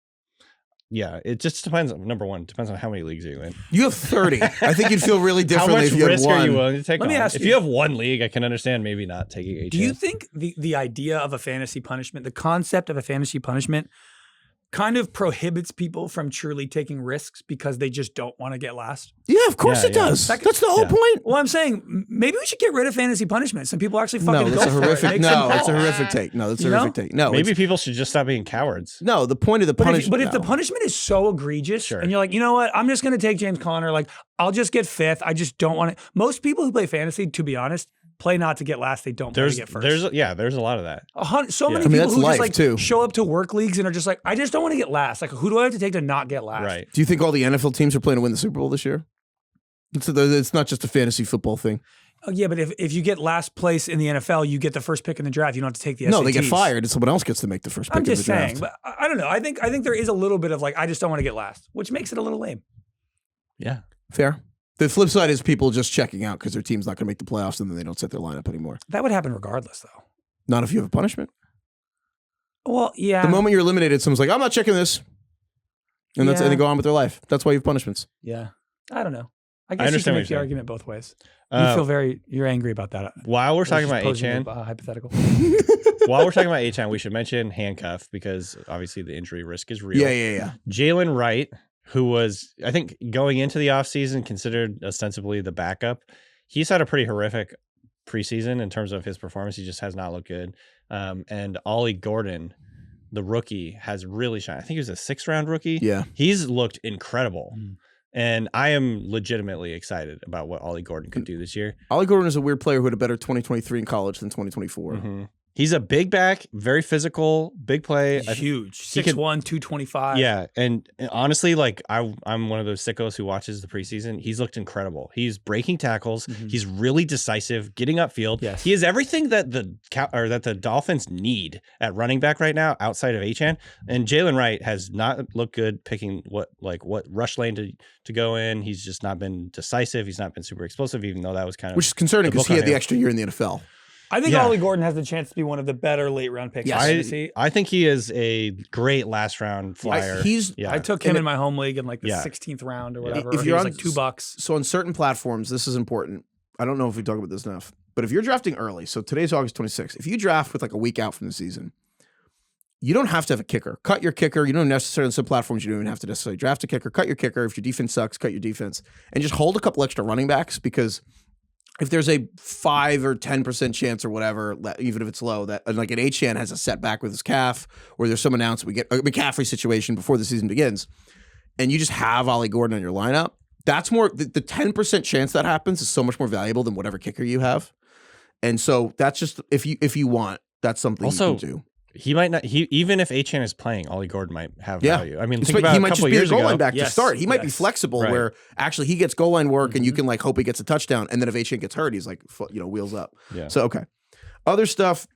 Yeah, it just depends. Number one, depends on how many leagues are you in. You have 30. I think you'd feel really differently if you had one. How much risk are you willing to take? Let me ask if you, you have one league, I can understand maybe not taking a. Do you think the idea of a fantasy punishment, the concept of a fantasy punishment, kind of prohibits people from truly taking risks because they just don't want to get last? Yeah, of course it does. That's the whole point. Well, I'm saying maybe we should get rid of fantasy punishment. Some people actually fucking that's go for horrific. it. No, it's a horrific take. No, that's a horrific take. No, maybe people should just stop being cowards. No, the point of the punishment. But if the punishment is so egregious, and you're like, you know what, I'm just going to take James Conner. Like, I'll just get fifth. I just don't want to. Most people who play fantasy, to be honest, play not to get last. They don't play to get first. There's a lot of that. So many people who just like show up to work leagues and are just like, I just don't want to get last. Like, who do I have to take to not get last? Right. Do you think all the NFL teams are playing to win the Super Bowl this year? It's not just a fantasy football thing. Oh, yeah, but if you get last place in the NFL, you get the first pick in the draft. You don't have to take the SATs. No, they get fired and someone else gets to make the first pick in the draft. I'm just saying, but I don't know. I think there is a little bit of like, I just don't want to get last, which makes it a little lame. Yeah. Fair. The flip side is people just checking out because their team's not going to make the playoffs and then they don't set their lineup anymore. That would happen regardless, though. Not if you have a punishment. Well, yeah. The moment you're eliminated, someone's like, I'm not checking this. And and they go on with their life. That's why you have punishments. Yeah. I don't know. I guess you can make the argument both ways. You're angry about that. While we're talking about Achane, hypothetical. While we're talking about Achane, we should mention handcuff because obviously the injury risk is real. Yeah. Jalen Wright, who was, I think, going into the offseason considered ostensibly the backup. He's had a pretty horrific preseason in terms of his performance. He just has not looked good. And Ollie Gordon, the rookie, has really shined. I think he was a 6th-round rookie. Yeah. He's looked incredible. And I am legitimately excited about what Ollie Gordon could do this year. Ollie Gordon is a weird player who had a better 2023 in college than 2024. Mm-hmm. He's a big back, very physical, big play. Huge. 6'1", 225. Yeah. And honestly, like I'm one of those sickos who watches the preseason. He's looked incredible. He's breaking tackles. Mm-hmm. He's really decisive, getting upfield. Yes. He is everything that the Dolphins need at running back right now outside of Achane. And Jalen Wright has not looked good picking what rush lane to go in. He's just not been decisive. He's not been super explosive, even though that was kind of, which is concerning because he had the extra year in the NFL. I think Ollie Gordon has the chance to be one of the better late round picks. Yes. I think he is a great last round flyer. I took him in my home league in like the 16th round or whatever. If you're on like $2. So on certain platforms, this is important. I don't know if we talk about this enough, but if you're drafting early, so today's August 26th, if you draft with like a week out from the season, you don't have to have a kicker. Cut your kicker. You don't necessarily on some platforms. You don't even have to necessarily draft a kicker. Cut your kicker. If your defense sucks, cut your defense, and just hold a couple extra running backs because if there's a 5 or 10% chance or whatever, even if it's low, that like an Achane has a setback with his calf, or there's some announcement, we get a McCaffrey situation before the season begins, and you just have Ollie Gordon on your lineup, that's more, the 10% chance that happens is so much more valuable than whatever kicker you have. And so that's just, if you want, that's something also, you can do. He might not. Even if Achane is playing, Ollie Gordon might have value. I mean, think about he a might couple just be years a goal ago. line back to start. He might be flexible, where actually he gets goal line work, and you can like hope he gets a touchdown. And then if Achane gets hurt, he's like wheels up. Yeah. So okay, other stuff.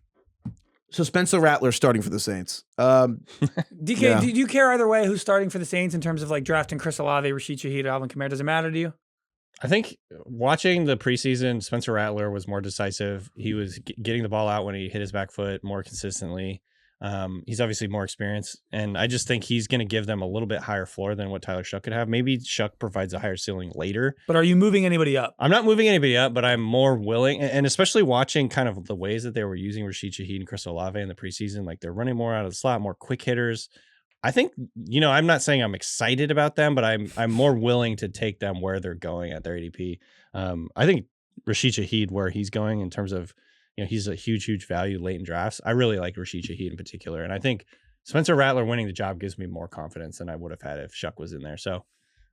So Spencer Rattler starting for the Saints. DK, do you care either way who's starting for the Saints in terms of like drafting Chris Olave, Rashid Shaheed, Alvin Kamara? Does it matter to you? I think watching the preseason, Spencer Rattler was more decisive. He was getting the ball out when he hit his back foot more consistently. He's obviously more experienced, and I just think he's going to give them a little bit higher floor than what Tyler Shuck could have. Maybe Shuck provides a higher ceiling later. But are you moving anybody up? I'm not moving anybody up, but I'm more willing, and especially watching kind of the ways that they were using Rashid Shaheed and Chris Olave in the preseason, like they're running more out of the slot, more quick hitters. I think, I'm not saying I'm excited about them, but I'm more willing to take them where they're going at their ADP. I think Rashid Shaheed, where he's going in terms of, he's a huge value late in drafts. I really like Rashid Shaheed in particular. And I think Spencer Rattler winning the job gives me more confidence than I would have had if Shuck was in there. So,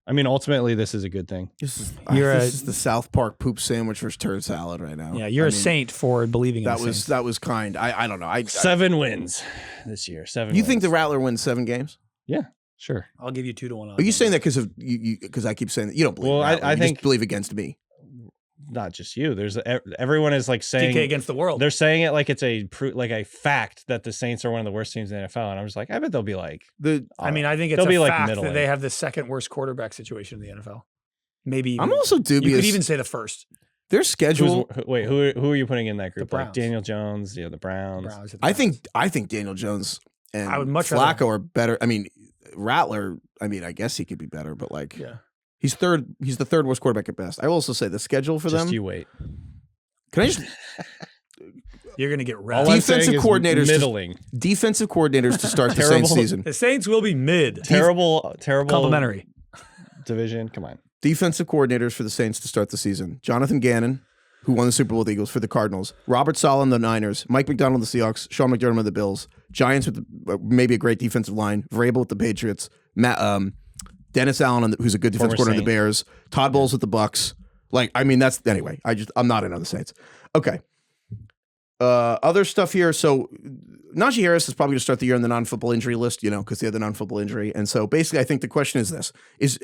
I mean, ultimately, this is a good thing. This is the South Park poop sandwich versus turd salad right now. Yeah, you're a saint for believing in the Saints. That was kind. I don't know. 7 wins this year. 7 You think the Rattler wins 7 games? Yeah, sure. I'll give you 2-1. Are you saying that because of you? Because I keep saying that you don't believe. Well, I think just believe against me. Not just you. There's everyone is like saying DK against the world. They're saying it like it's a fact that the Saints are one of the worst teams in the NFL, and I'm just like, I bet they'll be like I think it's a fact that they have the second worst quarterback situation in the NFL. Maybe I'm also dubious. You could even say the first. Their schedule. Who are you putting in that group? The Like Browns. Daniel Jones, the Browns. Browns are the I Browns. think Daniel Jones and I would much Flacco rather- are better. I mean, Rattler. I mean, I guess he could be better, but like, Yeah. he's third. He's the third worst quarterback at best. I will also say the schedule for Just them. you wait. Can I just You're going to get All wrecked. I'm Defensive saying is coordinators to- middling. defensive coordinators to start the Saints Terrible. season? The Saints will be mid. Terrible Complimentary. division. Come on. Defensive coordinators for the Saints to start the season: Jonathan Gannon, who won the Super Bowl with the Eagles for the Cardinals; Robert Saleh, the Niners; Mike McDonald, the Seahawks; Sean McDermott, the Bills; Giants with maybe a great defensive line; Vrabel with the Patriots; Dennis Allen, who's a good defensive Former coordinator with the Bears; Todd Bowles with the Bucks. Like, I mean, that's anyway. I'm not in on the Saints. Okay. Other stuff here. So Najee Harris is probably going to start the year on the non-football injury list, because he had the non-football injury. And so basically, I think the question is this: is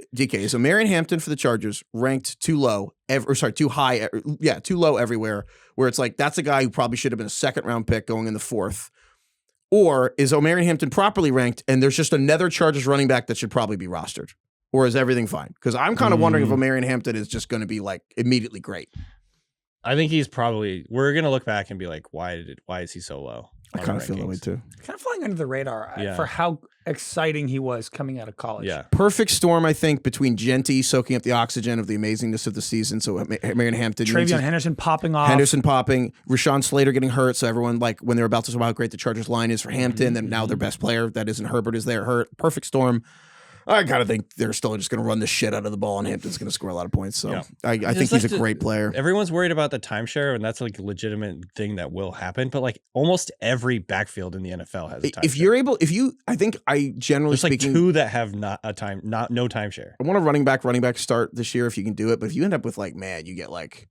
Marion Hampton for the Chargers ranked too low? Too high? Yeah, too low everywhere. Where it's like that's a guy who probably should have been a second-round pick going in the fourth. Or is Marion Hampton properly ranked, and there's just another Chargers running back that should probably be rostered? Or is everything fine? Because I'm kind of wondering if Marion Hampton is just going to be like immediately great. I think he's probably. We're gonna look back and be like, why is he so low? I kind of feel that way too. Kind of flying under the radar Yeah. for how exciting he was coming out of college. Yeah. Perfect storm, I think, between Genty soaking up the oxygen of the amazingness of the season. So Marion Hampton, Travion Henderson popping off. Henderson popping, Rashawn Slater getting hurt. So everyone, like, when they're about to talk about how great the Chargers line is for Hampton, then now their best player, that isn't Herbert, is there hurt. Perfect storm. I kind of think they're still just going to run the shit out of the ball, and Hampton's going to score a lot of points. So Yeah. I think he's a great player. Everyone's worried about the timeshare, and that's like a legitimate thing that will happen. But like almost every backfield in the NFL has a timeshare. I think I generally There's like speaking, two that have no timeshare. I want a running back start this year if you can do it. But if you end up with like, man, you get like,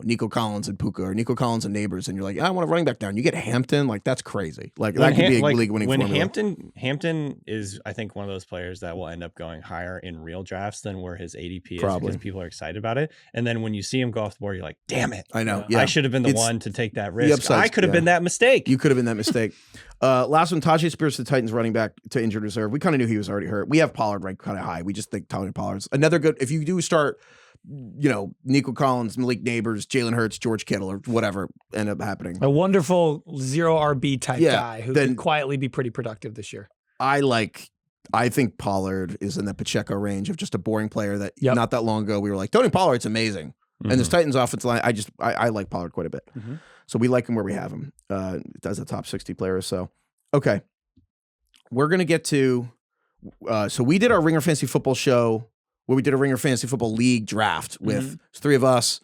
Nico Collins and Puka, or Nico Collins and Neighbors, and you're like, I want a running back down. You get Hampton, like that's crazy. Like that could be a league-winning formula. Hampton is, I think, one of those players that will end up going higher in real drafts than where his ADP is Probably. because people are excited about it. And then when you see him go off the board, you're like, damn it. I know. I Yeah. should have been the one to take that risk. upsides, I could have been that mistake. You could have been that mistake. Last one, Tajay Spears, the Titans running back to injured reserve. We kind of knew he was already hurt. We have Pollard ranked kind of high. We just think Tony Pollard's another good. If you do start, Nico Collins, Malik Neighbors, Jalen Hurts, George Kittle, or whatever end up happening. A wonderful zero RB type guy who then- could quietly be pretty productive this year. I think Pollard is in the Pacheco range of just a boring player that Yep. not that long ago we were like, Tony Pollard's amazing. And this Titans offensive line, I like Pollard quite a bit. Mhm. So we like him where we have him as a top 60 player or so. Okay. We're going to get to, so we did our Ringer Fantasy Football show where we did a Ringer Fantasy Football League draft with three of us,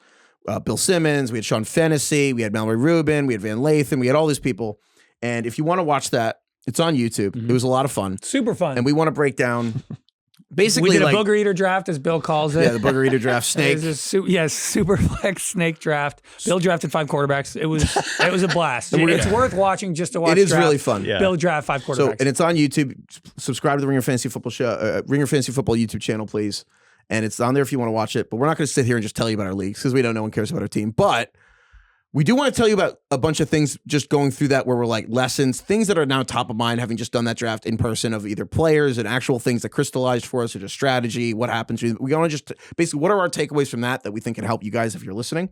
Bill Simmons, we had Sean Fennessy, we had Mallory Rubin, we had Van Lathan, we had all these people. And if you want to watch that, it's on YouTube. It was a lot of fun. Super fun. And we want to break down basically we did a like, booger eater draft, as Bill calls it. yeah, the Booger Eater draft snake. It was a super flex snake draft. Bill drafted 5 quarterbacks. It was a blast. It's worth watching just to watch. It is draft. really fun. Yeah. Bill draft 5 quarterbacks. So, and it's on YouTube. Subscribe to the Ringer Fantasy Football show, Ringer Fantasy Football YouTube channel, please. And it's on there if you want to watch it. But we're not going to sit here and just tell you about our leagues because we know no one cares about our team. But we do want to tell you about a bunch of things just going through that where we're like lessons, things that are now top of mind, having just done that draft in person of either players and actual things that crystallized for us or just strategy, what happens. We want to just basically, what are our takeaways from that we think can help you guys if you're listening?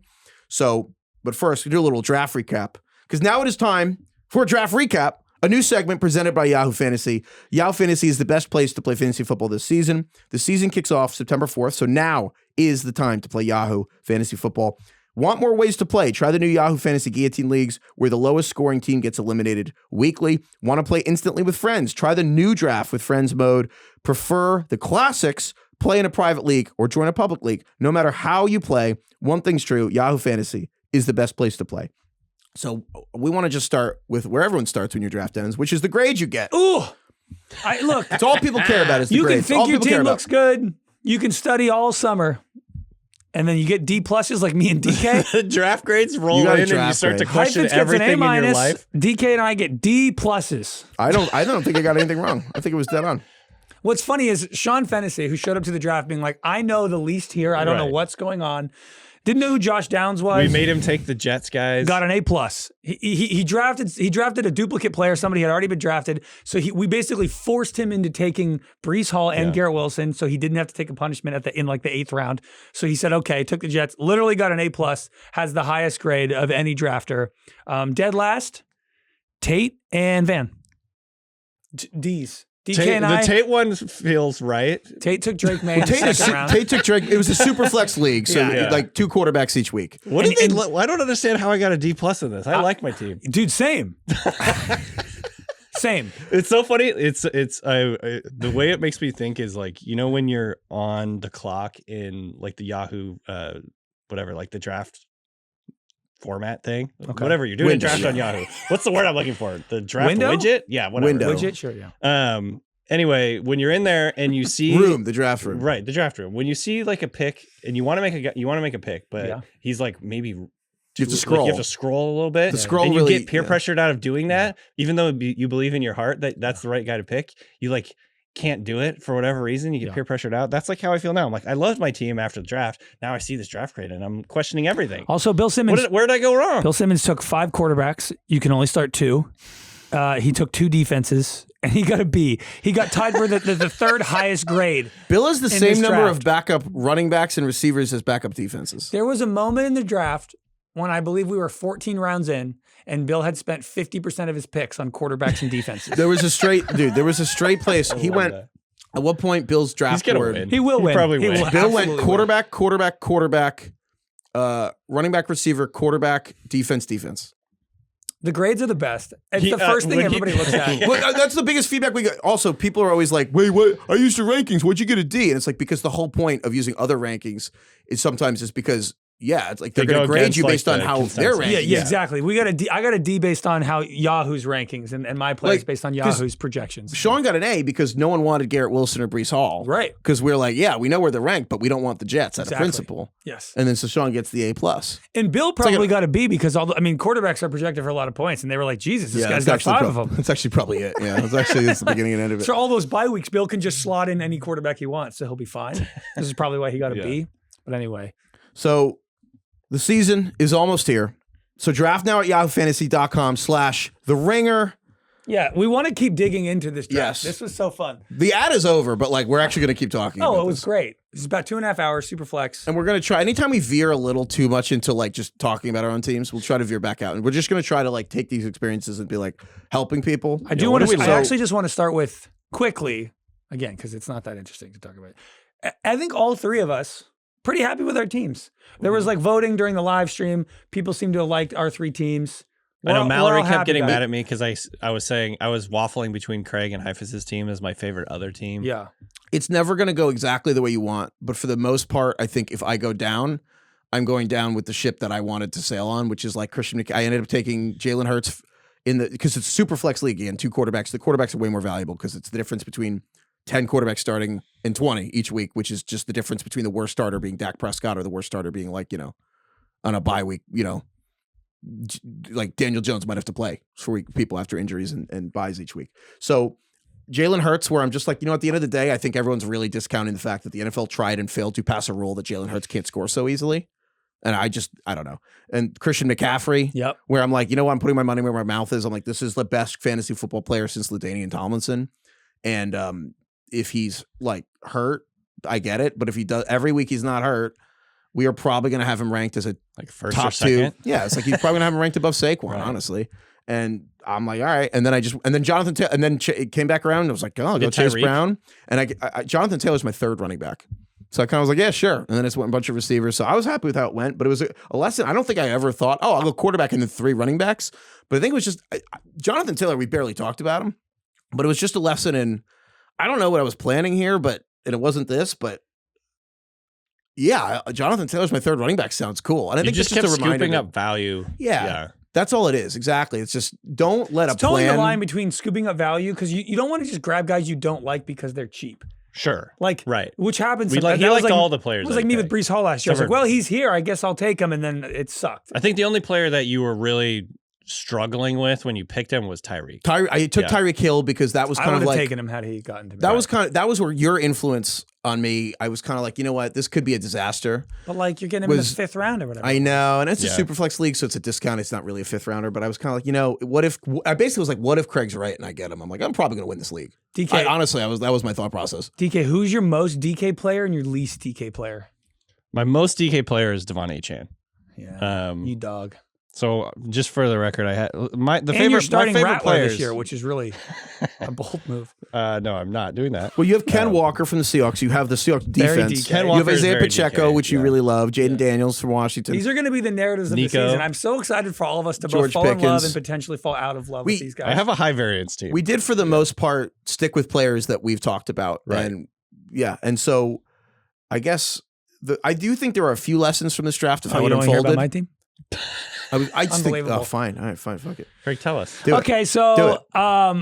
So, but first, we do a little draft recap because now it is time for a draft recap. A new segment presented by Yahoo Fantasy. Yahoo Fantasy is the best place to play fantasy football this season. The season kicks off September 4th, so now is the time to play Yahoo Fantasy Football. Want more ways to play? Try the new Yahoo Fantasy Guillotine Leagues, where the lowest scoring team gets eliminated weekly. Want to play instantly with friends? Try the new draft with friends mode. Prefer the classics? Play in a private league or join a public league. No matter how you play, one thing's true, Yahoo Fantasy is the best place to play. So we want to just start with where everyone starts when your draft ends, which is the grade you get. Ooh, look, It's all people care about is the you grades. can All think your people care team about. looks good. You can study all summer, and then you get D pluses like me and DK. The draft grades roll You got a in and you draft start to grade. question Heifetz gets an everything A in your minus. life. DK and I get D pluses. I don't think I got anything wrong. I think it was dead on. What's funny is Sean Fennessy, who showed up to the draft being like, I know the least here. I don't know Right. what's going on. Didn't know who Josh Downs was. We made him take the Jets guys. Got an A+. He drafted a duplicate player. Somebody had already been drafted. So we basically forced him into taking Breece Hall and Garrett Wilson, so he didn't have to take a punishment in like the 8th round. So he said, okay, took the Jets, literally got an A+, has the highest grade of any drafter. Dead last, Tate and Van. D's. DK and I. The Tate one feels right. Tate took Drake May in the second round. Tate took Drake. It was a super flex league, so like 2 quarterbacks each week. What did they? I don't understand how I got a D+ in this. I like my team, dude. Same. Same. It's so funny. The way it makes me think is like, you know, when you're on the clock in like the Yahoo, whatever, like the draft format thing, whatever you're doing, draft on Yahoo. What's the word I'm looking for? The draft widget? Yeah, whatever. Widget, sure, yeah. Anyway, when you're in there and you see the draft room, right? The draft room. When you see like a pick and you want to make a pick, but he's like maybe you have to scroll. You have to scroll a little bit, and you get peer pressured out of doing that, even though you believe in your heart that that's the right guy to pick. You like can't do it for whatever reason. You get peer pressured out. That's like how I feel now. I'm like, I loved my team after the draft. Now I see this draft grade and I'm questioning everything. Also, Bill Simmons. Where did I go wrong? Bill Simmons took 5 quarterbacks. You can only start 2. He took 2 defenses and he got a B. He got tied for the 3rd highest grade. Bill has the same number of backup running backs and receivers as backup defenses. There was a moment in the draft when I believe we were 14 rounds in and Bill had spent 50% of his picks on quarterbacks and defenses. There was a straight place. He went. At what point Bill's draft board? Win. He will win. Probably win. Bill went quarterback, running back, receiver, quarterback, defense. The grades are the best. It's the first thing everybody looks at. But that's the biggest feedback we get. Also, people are always like, wait, what? I used your rankings. What'd you get a D? And it's like, because the whole point of using other rankings is sometimes because it's like they're going to grade you based on how they're ranked. Yeah, exactly. I got a D based on how Yahoo's rankings and my plays based on Yahoo's projections. Sean got an A because no one wanted Garrett Wilson or Breece Hall. Right. Because we're like, we know where they're ranked, but we don't want the Jets out of principle. Yes. And then so Sean gets the A+. And Bill probably got a B because quarterbacks are projected for a lot of points, and they were like, Jesus, this guy's got 5 of them. That's actually probably it. Yeah, it's the beginning and end of it. So all those bye weeks, Bill can just slot in any quarterback he wants, so he'll be fine. This is probably why he got a B. But anyway. So the season is almost here. So draft now at yahoofantasy.com/The Ringer. Yeah, we want to keep digging into this draft. Yes. This was so fun. The ad is over, but like we're actually going to keep talking about it was great. This is about 2.5 hours, super flex. And we're going to try, anytime we veer a little too much into like just talking about our own teams, we'll try to veer back out. And we're just going to try to like take these experiences and be like helping people. I actually just want to start with quickly, again, because it's not that interesting to talk about. I think all 3 of us pretty happy with our teams. There was like voting during the live stream. People seem to have liked our 3 teams. I know Mallory kept getting mad at me because I was saying I was waffling between Craig and Heifetz's team as my favorite other team. Yeah. It's never going to go exactly the way you want, but for the most part, I think if I go down, I'm going down with the ship that I wanted to sail on, which is like Christian McCaffrey. I ended up taking Jalen Hurts because it's super flex league again, 2 quarterbacks. The quarterbacks are way more valuable because it's the difference between 10 quarterbacks starting and 20 each week, which is just the difference between the worst starter being Dak Prescott or the worst starter being like, on a bye week, like Daniel Jones might have to play for people after injuries and buys each week. So Jalen Hurts, where I'm just like, at the end of the day, I think everyone's really discounting the fact that the NFL tried and failed to pass a rule that Jalen Hurts can't score so easily. And I don't know. And Christian McCaffrey, where I'm like, I'm putting my money where my mouth is. I'm like, this is the best fantasy football player since LaDainian Tomlinson. And if he's like hurt, I get it. But if he does every week, he's not hurt. We are probably going to have him ranked as a like first top or second. 2. Yeah, it's like he's probably going to have him ranked above Saquon, honestly. And I'm like, all right. And then Jonathan Taylor, and then it came back around and I was like, I'll go Chase Brown. And Jonathan Taylor's my 3rd running back. So I kind of was like, yeah, sure. And then it's went a bunch of receivers. So I was happy with how it went, but it was a lesson. I don't think I ever thought, I'll go quarterback and then 3 running backs. But I think it was just Jonathan Taylor. We barely talked about him, but it was just a lesson in, I don't know what I was planning here, and it wasn't this, but yeah, Jonathan Taylor's my 3rd running back sounds cool. And I think just kept a reminder scooping up value. Yeah. That's all it is. Exactly. It's just don't let it's a plan. Totally the line between scooping up value because you don't want to just grab guys you don't like because they're cheap. Sure. Like, right. Which happens. He liked all the players. It was like me with Breece Hall last year. I was like, well, he's here. I guess I'll take him. And then it sucked. I think the only player that you were really struggling with when you picked him was Tyreek. I took Tyreek Hill because that was I kind would of have like taken him had he gotten to me. that was where your influence on me. I was kind of like, you know what, this could be a disaster. But like you're getting him in the 5th round or whatever. I know, and it's a super flex league, so it's a discount. It's not really a 5th rounder, but I was kind of like, you know, what if I basically was like, what if Craig's right and I get him? I'm like, I'm probably going to win this league. DK, honestly, that was my thought process. DK, who's your most DK player and your least DK player? My most DK player is Devon Achan. Yeah, you dog. So just for the record, I had You're starting my favorite Rattler players this year, which is really a bold move. No, I'm not doing that. Well, you have Ken Walker from the Seahawks. You have the Seahawks defense. Ken you have Walker is Isaiah very Pacheco, DK, which you really love. Jaden Daniels from Washington. These are going to be the narratives of Nico. the season. I'm so excited for all of us to George both fall in love Pickens. and potentially fall out of love with these guys. I have a high variance team. We did, for the most part, stick with players that we've talked about. Right. And and so I guess I do think there are a few lessons from this draft of how it you unfolded. about my team? I just think, Unbelievable. fine. All right, fine, fuck it. Craig, tell us. Do it. Okay, so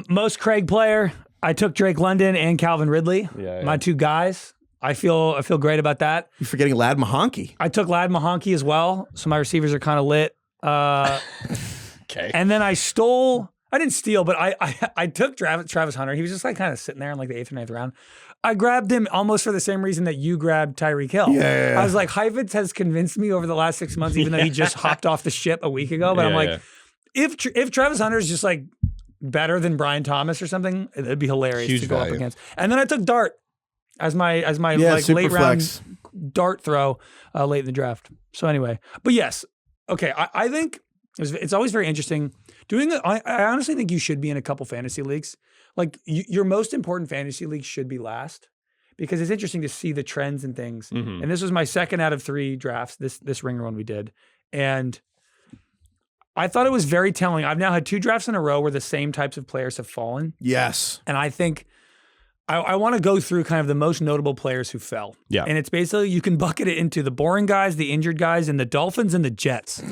most Craig player, I took Drake London and Calvin Ridley. Yeah. My two guys. I feel great about that. You're forgetting Lad Mahonkey. I took Lad Mahonkey as well, so my receivers are kind of lit. Okay. And then I didn't steal, but I took Travis Hunter. He was just like kind of sitting there in like the 8th or 9th round. I grabbed him almost for the same reason that you grabbed Tyreek Hill. Yeah. I was like, Heifetz has convinced me over the last 6 months, even though he just hopped off the ship a week ago. But I'm like, if Travis Hunter is just like better than Brian Thomas or something, it'd be hilarious Huge to go value. up against. And then I took Dart as my like super late flex. round Dart throw late in the draft. So anyway, but yes, okay. I think it's always very interesting doing it. I honestly think you should be in a couple fantasy leagues. Like your most important fantasy league should be last, because it's interesting to see the trends and things. Mm-hmm. And this was my 2nd out of 3 drafts, this ringer one we did. And I thought it was very telling. I've now had 2 drafts in a row where the same types of players have fallen. Yes. And I think I want to go through kind of the most notable players who fell. Yeah. And it's basically, you can bucket it into the boring guys, the injured guys, and the Dolphins and the Jets.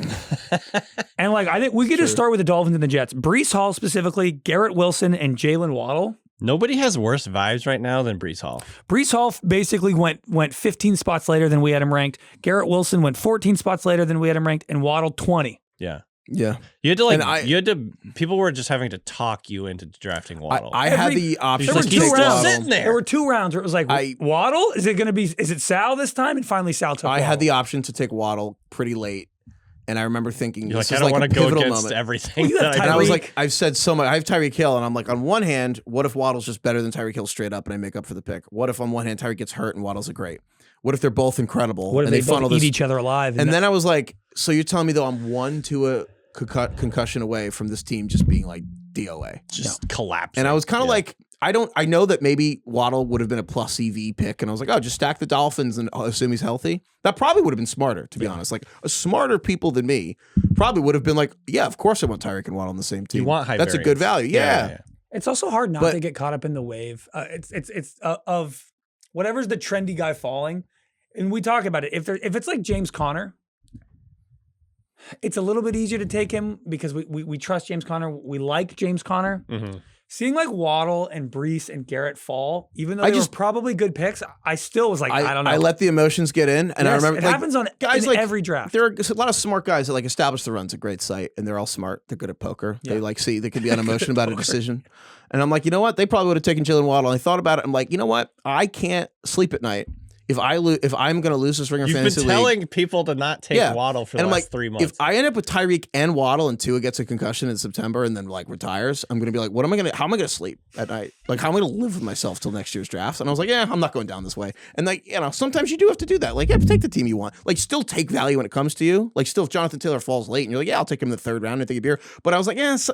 And like, I think we could just start with the Dolphins and the Jets. Breece Hall specifically, Garrett Wilson, and Jalen Waddle. Nobody has worse vibes right now than Breece Hall. Breece Hall basically went 15 spots later than we had him ranked. Garrett Wilson went 14 spots later than we had him ranked, and Waddle 20. Yeah. Yeah. You had to people were just having to talk you into drafting Waddle. I had the option There to were take 2 rounds. Waddle. Sitting there. There were 2 rounds where it was like, Waddle? Is it Sal this time? And finally Sal took Waddle. I had the option to take Waddle pretty late. And I remember thinking, You're this like, is I don't like want a to go pivotal against moment. everything. Well, you have that And I I was Tyreek. like, I've said so much. I have Tyreek Hill, and I'm like, on one hand, what if Waddle's just better than Tyreek Hill straight up, and I make up for the pick? What if on one hand Tyreek gets hurt and Waddle's a great? What if they're both incredible? What if and they funnel both eat this? each other alive? And then I was like, so you're telling me though I'm 1 to a concussion away from this team just being like DOA? just collapsed. And I was kind of like, I know that maybe Waddle would have been a plus EV pick, and I was like, oh, just stack the Dolphins and assume he's healthy. That probably would have been smarter, to be honest. Like, smarter people than me probably would have been like, yeah, of course I want Tyreek and Waddle on the same team. You want high That's a good value. Yeah. it's also hard not But- to get caught up in the wave. It's of whatever's the trendy guy falling. And we talk about it. If it's like James Conner, it's a little bit easier to take him because we trust James Conner. We like James Conner. Mm-hmm. Seeing like Waddle and Breece and Garrett fall, even though they were probably good picks, I still was like, I don't know. I let the emotions get in, and I Yes, remember it like, happens on guys in like every draft. There are a lot of smart guys that like Establish the Run's a great site, and they're all smart. They're good at poker. Yeah. They like they can be unemotional about a decision. And I'm like, you know what? They probably would have taken Jalen Waddle. And I thought about it. I'm like, you know what? I can't sleep at night if I'm going to lose this Ringer You've Fantasy been League. telling people to not take Waddle for the I'm last like, 3 months. If I end up with Tyreek and Waddle and Tua gets a concussion in September and then like retires, I'm gonna be like, how am I gonna sleep at night? Like, how am I gonna live with myself till next year's drafts? And I was like, yeah, I'm not going down this way. And like, sometimes you do have to do that. Like, you have to take the team you want. Like, still take value when it comes to you. Like, still if Jonathan Taylor falls late and you're like, yeah, I'll take him in the 3rd round and take a beer. But I was like, yeah, so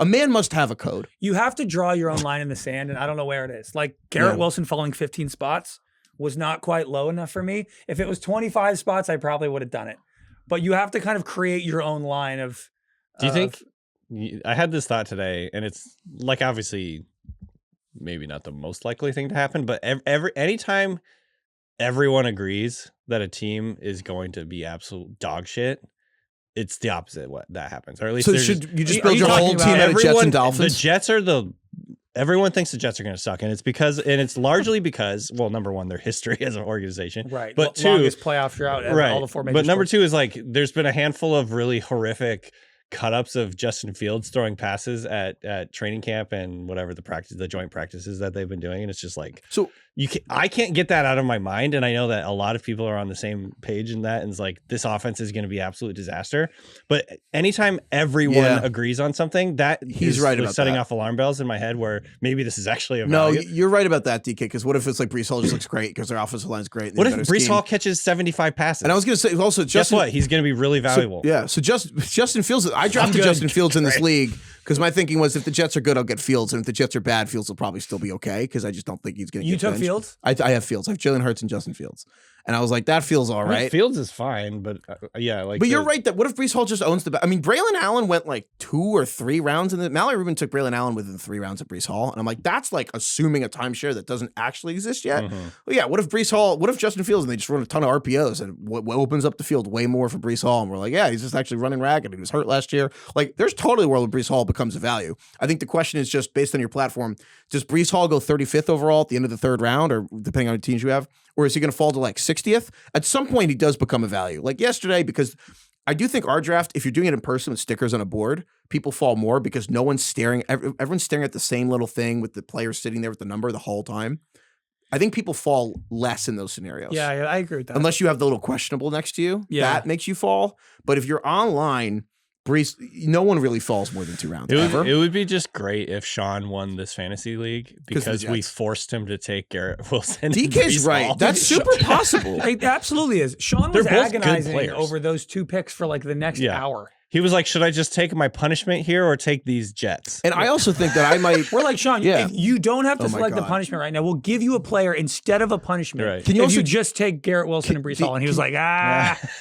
a man must have a code. You have to draw your own line in the sand, and I don't know where it is. Like Garrett Wilson falling 15 spots was not quite low enough for me. If it was 25 spots, I probably would have done it. But you have to kind of create your own line of. Do you think? I had this thought today, and it's like obviously maybe not the most likely thing to happen, but anytime everyone agrees that a team is going to be absolute dog shit, it's the opposite what that happens, or at least So should you just build your talking whole about team out of Jets and the Dolphins? Jets are everyone thinks the Jets are going to suck, and it's largely because, well, number one, their history as an organization, Right. But two, longest playoff drought ever, right. all the four major But number sports. two is like there's been a handful of really horrific cut-ups of Justin Fields throwing passes at training camp and whatever the joint practices that they've been doing, and it's just like I can't get that out of my mind, and I know that a lot of people are on the same page in that, and it's like this offense is going to be absolute disaster. But anytime everyone agrees on something, that he's right about setting that. off alarm bells in my head where maybe this is actually a value. No, you're right about that, DK. Because what if it's like Breece Hall just looks great because their offensive line is great? What if Breece Hall catches 75 passes? And I was going to say also, guess what? He's going to be really valuable. So Justin Fields. I drafted Justin Fields in this league because my thinking was if the Jets are good, I'll get Fields, and if the Jets are bad, Fields will probably still be okay because I just don't think he's going to. You took Fields? I have Fields. I have Jalen Hurts and Justin Fields, and I was like, that feels all right. Fields is fine, but like. But you're right that what if Breece Hall just owns the? I mean, Braylon Allen went like 2 or 3 rounds, and Mallory Rubin took Braylon Allen within 3 rounds of Breece Hall, and I'm like, that's like assuming a timeshare that doesn't actually exist yet. Mm-hmm. Well, yeah. What if Breece Hall? What if Justin Fields and they just run a ton of RPOs and what opens up the field way more for Breece Hall, and we're like, yeah, he's just actually running ragged. He was hurt last year. Like, there's totally a world where Breece Hall becomes a value. I think the question is just based on your platform. Does Breece Hall go 35th overall at the end of the 3rd round, or depending on the teams you have, or is he going to fall to like 60th? At some point, he does become a value. Like yesterday, because I do think our draft, if you're doing it in person with stickers on a board, people fall more because no one's staring. Everyone's staring at the same little thing with the player sitting there with the number the whole time. I think people fall less in those scenarios. Yeah, I agree with that. Unless you have the little questionable next to you, that makes you fall. But if you're online, Breece, no one really falls more than 2 rounds ever. It would be just great if Sean won this fantasy league because we forced him to take Garrett Wilson. DK's right. Hall. That's super possible. It absolutely is. Sean was agonizing over those 2 picks for like the next hour. He was like, should I just take my punishment here or take these Jets? And I also think that I might. We're like, Sean, if you don't have to select the punishment right now. We'll give you a player instead of a punishment. Right. Can you also just take Garrett Wilson and Breece Hall? And he was like,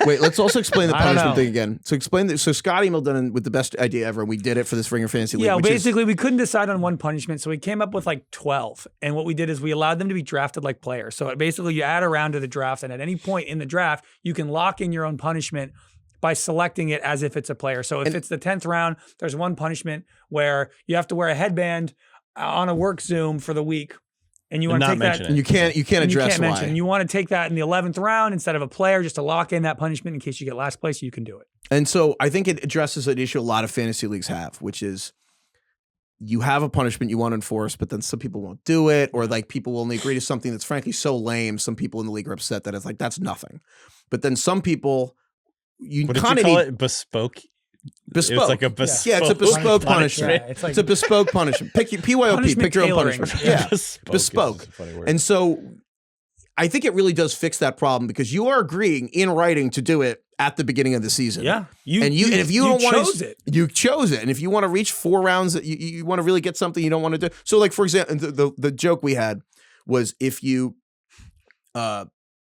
Wait, let's also explain the punishment thing again. So explain that. So Scott emailed in with the best idea ever, and we did it for this Ringer Fantasy League. Yeah, basically we couldn't decide on one punishment, so we came up with like 12. And what we did is we allowed them to be drafted like players. So basically you add a round to the draft, and at any point in the draft, you can lock in your own punishment by selecting it as if it's a player. So if it's the 10th round, there's one punishment where you have to wear a headband on a work Zoom for the week, and you want to take that. And you can't address why. And you want to take that in the 11th round instead of a player, just to lock in that punishment in case you get last place. You can do it. And so I think it addresses an issue a lot of fantasy leagues have, which is you have a punishment you want to enforce, but then some people won't do it, or like people will only agree to something that's frankly so lame. Some people in the league are upset that it's like that's nothing. But then some people. What did you call it? Bespoke? It's like a bespoke. Yeah, it's a bespoke punishment. Yeah, it's a bespoke punishment. PYOP, pick your own punishment. Yeah, bespoke. And so I think it really does fix that problem because you are agreeing in writing to do it at the beginning of the season. Yeah. And if you don't want chose it. You chose it. And if you want to reach 4 rounds, you want to really get something you don't want to do. So like, for example, the joke we had was if you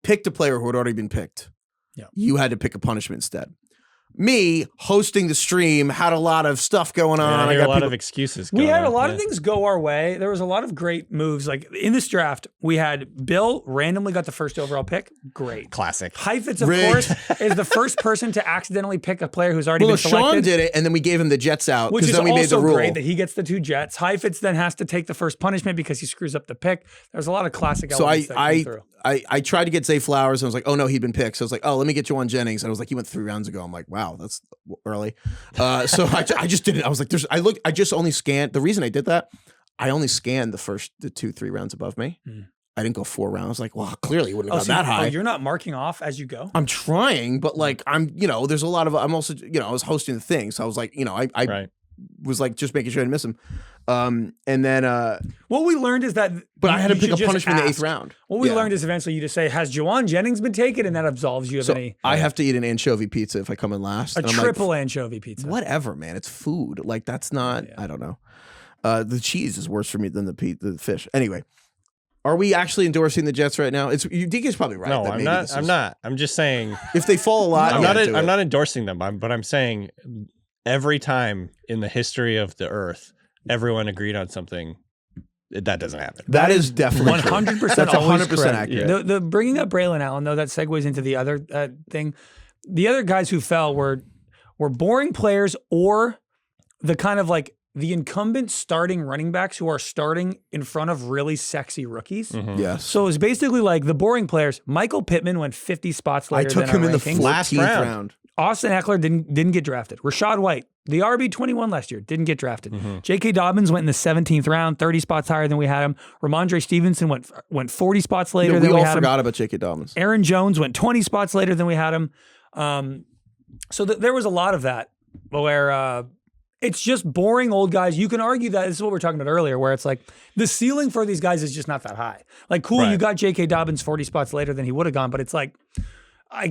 picked a player who had already been picked, you had to pick a punishment instead. Me hosting the stream had a lot of stuff going on. I got a lot of excuses going on. We had a lot of things go our way. There was a lot of great moves. Like in this draft, we had Bill randomly got the 1st overall pick. Great. Classic. Heifetz, of course, is the first person to accidentally pick a player who's already been selected. Sean did it, and then we gave him the Jets out. Which is then we made the also rule. great that he gets the 2 Jets. Heifetz then has to take the first punishment because he screws up the pick. There's a lot of classic elements that came through. I tried to get Zay Flowers, and I was like, oh no, he'd been picked. So I was like, oh, let me get Juwan Jennings. And I was like, he went 3 rounds ago. I'm like, wow, that's early. So I just did it. I was like, I just only scanned. The reason I did that, I only scanned the 2-3 rounds above me. I didn't go 4 rounds. I was like, well, clearly you wouldn't have gone that high. You're not marking off as you go? I'm trying, but like, there's a lot of, I'm also, I was hosting the thing. So I was like, I was like just making sure I didn't miss him. And then what we learned is that I had to pick a punishment in the 8th round. What we learned is eventually you just say, has Juwan Jennings been taken? And that absolves you of any. I have to eat an anchovy pizza if I come in last. A triple anchovy pizza. Whatever, man. It's food. Like that's not, I don't know. The cheese is worse for me than the fish. Anyway, are we actually endorsing the Jets right now? DK's probably right. No, I'm not. I'm not. I'm just saying if they fall a lot, I'm not endorsing them. But I'm saying every time in the history of the earth, everyone agreed on something. That doesn't happen. That is definitely 100%. That's 100% accurate. Yeah. The bringing up Braylon Allen, though, that segues into the other thing. The other guys who fell were boring players or the kind of like the incumbent starting running backs who are starting in front of really sexy rookies. Mhm. Yes. So it was basically like the boring players. Michael Pittman went 50 spots I later took than him our in the rankings. Last 14th round. round. Austin Eckler didn't get drafted. Rashad White, the RB21 last year, didn't get drafted. Mhm. J.K. Dobbins went in the 17th round, 30 spots higher than we had him. Ramondre Stevenson went 40 spots later We than we all had him. forgot about J.K. Dobbins. Aaron Jones went 20 spots later than we had him. So there was a lot of that where it's just boring old guys. You can argue that this is what we were talking about earlier, where it's like the ceiling for these guys is just not that high. Like, cool, you Right. got J.K. Dobbins 40 spots later than he would have gone, but it's like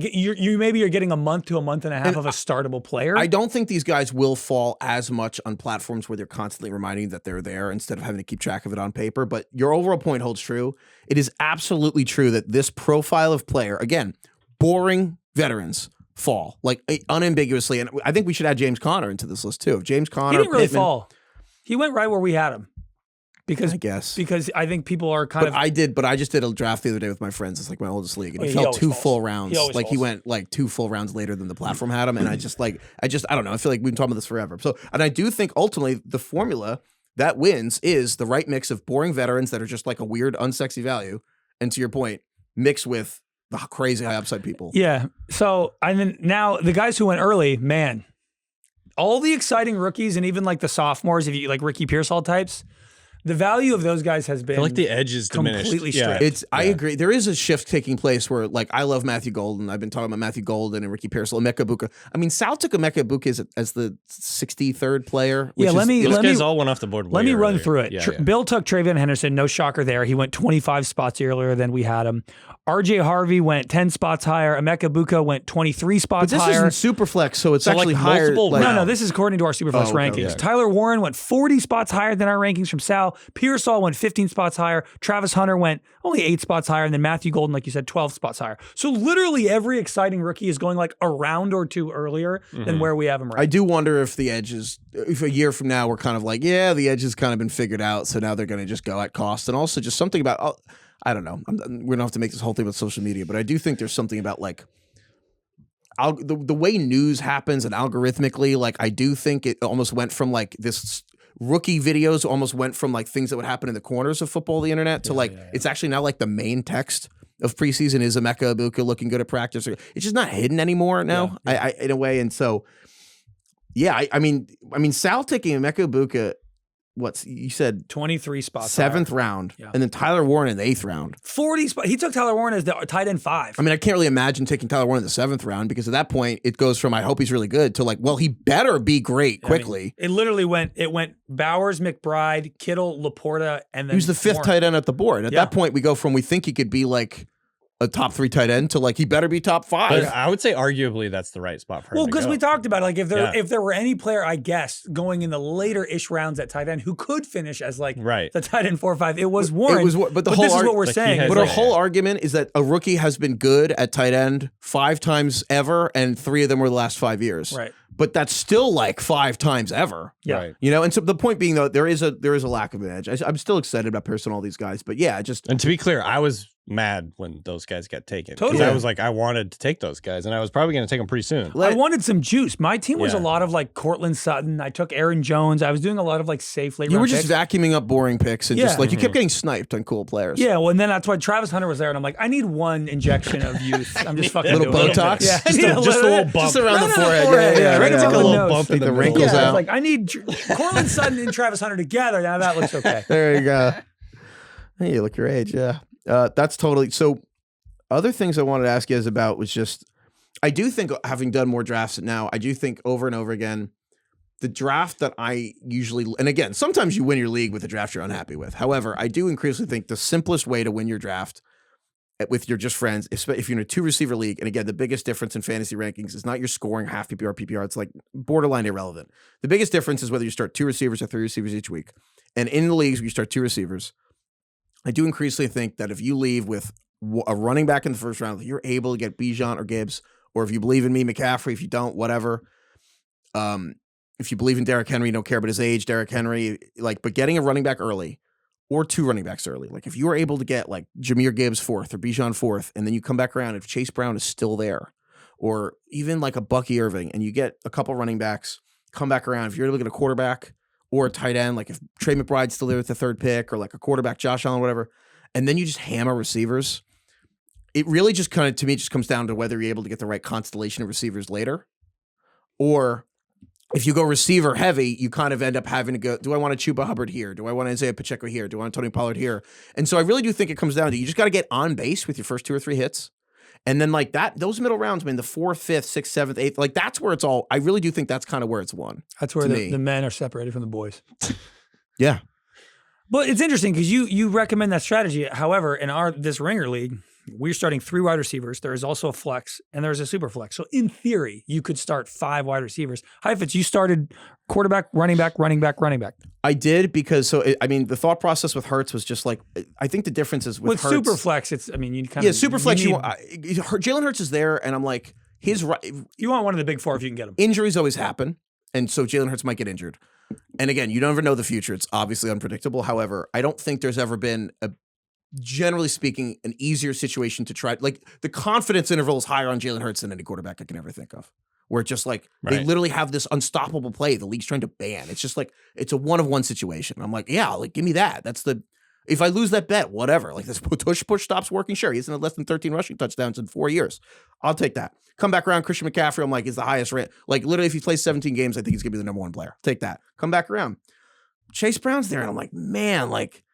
you're getting a month to a month and a half And of a startable player. I don't think these guys will fall as much on platforms where they're constantly reminding that they're there instead of having to keep track of it on paper. But your overall point holds true. It is absolutely true that this profile of player, again, boring veterans fall like unambiguously. And I think we should add James Conner into this list too. If James Conner, he didn't really Pittman, fall. He went right where we had him I guess. because I think people are kind But of. I just did a draft the other day with my friends. It's like my oldest league, and Oh, he he fell always 2 falls. full rounds. He always Like he falls. went like 2 full rounds later than the platform had him, and I don't know. I feel like we've been talking about this forever. So, and I do think ultimately the formula that wins is the right mix of boring veterans that are just like a weird, unsexy value, and to your point, mixed with the crazy high upside people. Yeah. So, and then now the guys who went early, man, all the exciting rookies and even like the sophomores, if you like Ricky Pearsall types, the value of those guys has I been feel like the edge is diminished. completely Yeah. stripped. I agree. There is a shift taking place where, like, I love Matthew Golden. I've been talking about Matthew Golden and Ricky Pearsall, Emeka Egbuka. I mean, Sal took Emeka Egbuka as the 63rd player. Yeah, let me- Those let guys me- all went off the board. Let me way run earlier. through it. Yeah, yeah. Bill took Travion Henderson, no shocker there. He went 25 spots earlier than we had him. RJ Harvey went 10 spots higher. Emeka Egbuka went 23 But spots this higher. isn't Superflex, so it's So, actually like, higher. multiple Like, No, this is according to our Superflex Oh, okay, rankings. okay. Tyler Warren went 40 spots higher than our rankings from Sal. Pearsall went 15 spots higher. Travis Hunter went only 8 spots higher. And then Matthew Golden, like you said, 12 spots higher. So literally every exciting rookie is going like a round or two earlier than where we have him I right. do wonder if the edge is, if a year from now we're kind of like, yeah, the edge has kind of been figured out, so now they're going to just go at cost. And also just something about, I don't know, we don't have to make this whole thing about social media, but I do think there's something about like, the way news happens and algorithmically, like I do think it almost went from like this rookie videos almost went from like things that would happen in the corners of football, the internet, to it's actually now like the main text of preseason is Emeka Egbuka looking good at practice. It's just not hidden anymore now, I in a way. And so, yeah, I mean, Sal taking Emeka Egbuka, what's you said 23 spots 7th higher. round, Yeah. and then Tyler Warren in the 8th round. 40 spots. He took Tyler Warren as the tight end 5. I mean, I can't really imagine taking Tyler Warren in the 7th round because at that point it goes from I hope he's really good to like, well, he better be great quickly. It literally went Bowers, McBride, Kittle, Laporta, and then He was the 5th Warren. tight end at the board. At Yeah. that point, we go from we think he could be like a top 3 tight end to like he better be top 5. But I would say arguably that's the right spot for him. Well, to because go. we talked about it, like Yeah. if there were any player, I guess, going in the later-ish rounds at tight end who could finish as like Right. the tight end 4 or 5, it was Warren. It was, but the whole this is what we're like, he saying. has, But is our like- whole argument is that a rookie has been good at tight end 5 times ever, and 3 of them were the last 5 years. Right. But that's still like 5 times ever. Yeah. Right. You know, and so the point being though, there is a lack of an edge. I'm still excited about Pierce and all these guys, but yeah, just And to be clear, I was mad when those guys got taken. 'Cause Totally. I was like, I wanted to take those guys, and I was probably going to take them pretty soon. I wanted some juice. My team was Yeah. a lot of like Cortland Sutton. I took Aaron Jones. I was doing a lot of like safe late you round were just picks. vacuuming up boring picks and Yeah. just like you kept getting sniped on cool players. Yeah, well, and then that's why Travis Hunter was there, and I'm like, I need one injection of youth. I'm just fucking Little doing it. Botox? Yeah, I Just need a little bump. Just around the Right on the forehead. forehead, Yeah, right yeah, above Take a the little nose. bump in Take the the wrinkles middle. Yeah, out. it's like I need Cortland Sutton and Travis Hunter together. Now that looks okay. There you go. Hey, you look your age. Yeah. That's totally. So other things I wanted to ask you guys about was just, I do think having done more drafts now, I do think over and over again, the draft that I usually, and again, sometimes you win your league with a draft you're unhappy with. However, I do increasingly think the simplest way to win your draft with your just friends, if you're in a 2 receiver league, and again, the biggest difference in fantasy rankings is not your scoring half PPR, PPR. It's like borderline irrelevant. The biggest difference is whether you start 2 receivers or 3 receivers each week. And in the leagues where you start 2 receivers, I do increasingly think that if you leave with a running back in the first round, you're able to get Bijan or Gibbs, or if you believe in me, McCaffrey. If you don't, whatever. If you believe in Derrick Henry, you don't care about his age, Derrick Henry. But getting a running back early, or 2 running backs early. Like if you are able to get like Jahmyr Gibbs 4th or Bijan 4th, and then you come back around if Chase Brown is still there, or even like a Bucky Irving, and you get a couple running backs, come back around. If you're able to get a quarterback or a tight end, like if Trey McBride's still there with the 3rd pick, or like a quarterback, Josh Allen, whatever, and then you just hammer receivers, it really just kind of, to me, just comes down to whether you're able to get the right constellation of receivers later, or if you go receiver heavy, you kind of end up having to go, do I want a Chuba Hubbard here? Do I want Isaiah Pacheco here? Do I want Tony Pollard here? And so I really do think it comes down to, you just got to get on base with your first 2 or 3 hits. And then like that, those middle rounds, man, the 4th, 5th, 6th, 7th, 8th, like that's where it's all, I really do think that's kind of where it's won. That's where the men are separated from the boys. Yeah. But it's interesting because you recommend that strategy. However, in this Ringer League, we're starting 3 wide receivers. There is also a flex, and there's a super flex. So in theory, you could start 5 wide receivers. Heifetz, you started quarterback, running back, running back, running back. I did because the thought process with Hurts was just like, I think the difference is with Hurts, super flex. It's you kind of super flex. Jalen Hurts is there, and I'm like you want one of the big 4 if you can get them. Injuries always happen, and so Jalen Hurts might get injured. And again, you never know the future. It's obviously unpredictable. However, I don't think there's ever been generally speaking, an easier situation to try. Like the confidence interval is higher on Jalen Hurts than any quarterback I can ever think of. Where it's just like they literally have this unstoppable play the league's trying to ban. It's just like it's a 1-of-1 situation. I'm like, yeah, like give me that. That's the if I lose that bet, whatever. Like this push stops working. Sure, he hasn't had less than 13 rushing touchdowns in 4 years. I'll take that. Come back around, Christian McCaffrey. I'm like, is the highest rate. Like literally, if he plays 17 games, I think he's gonna be the #1 player. Take that. Come back around. Chase Brown's there, and I'm like, man, like.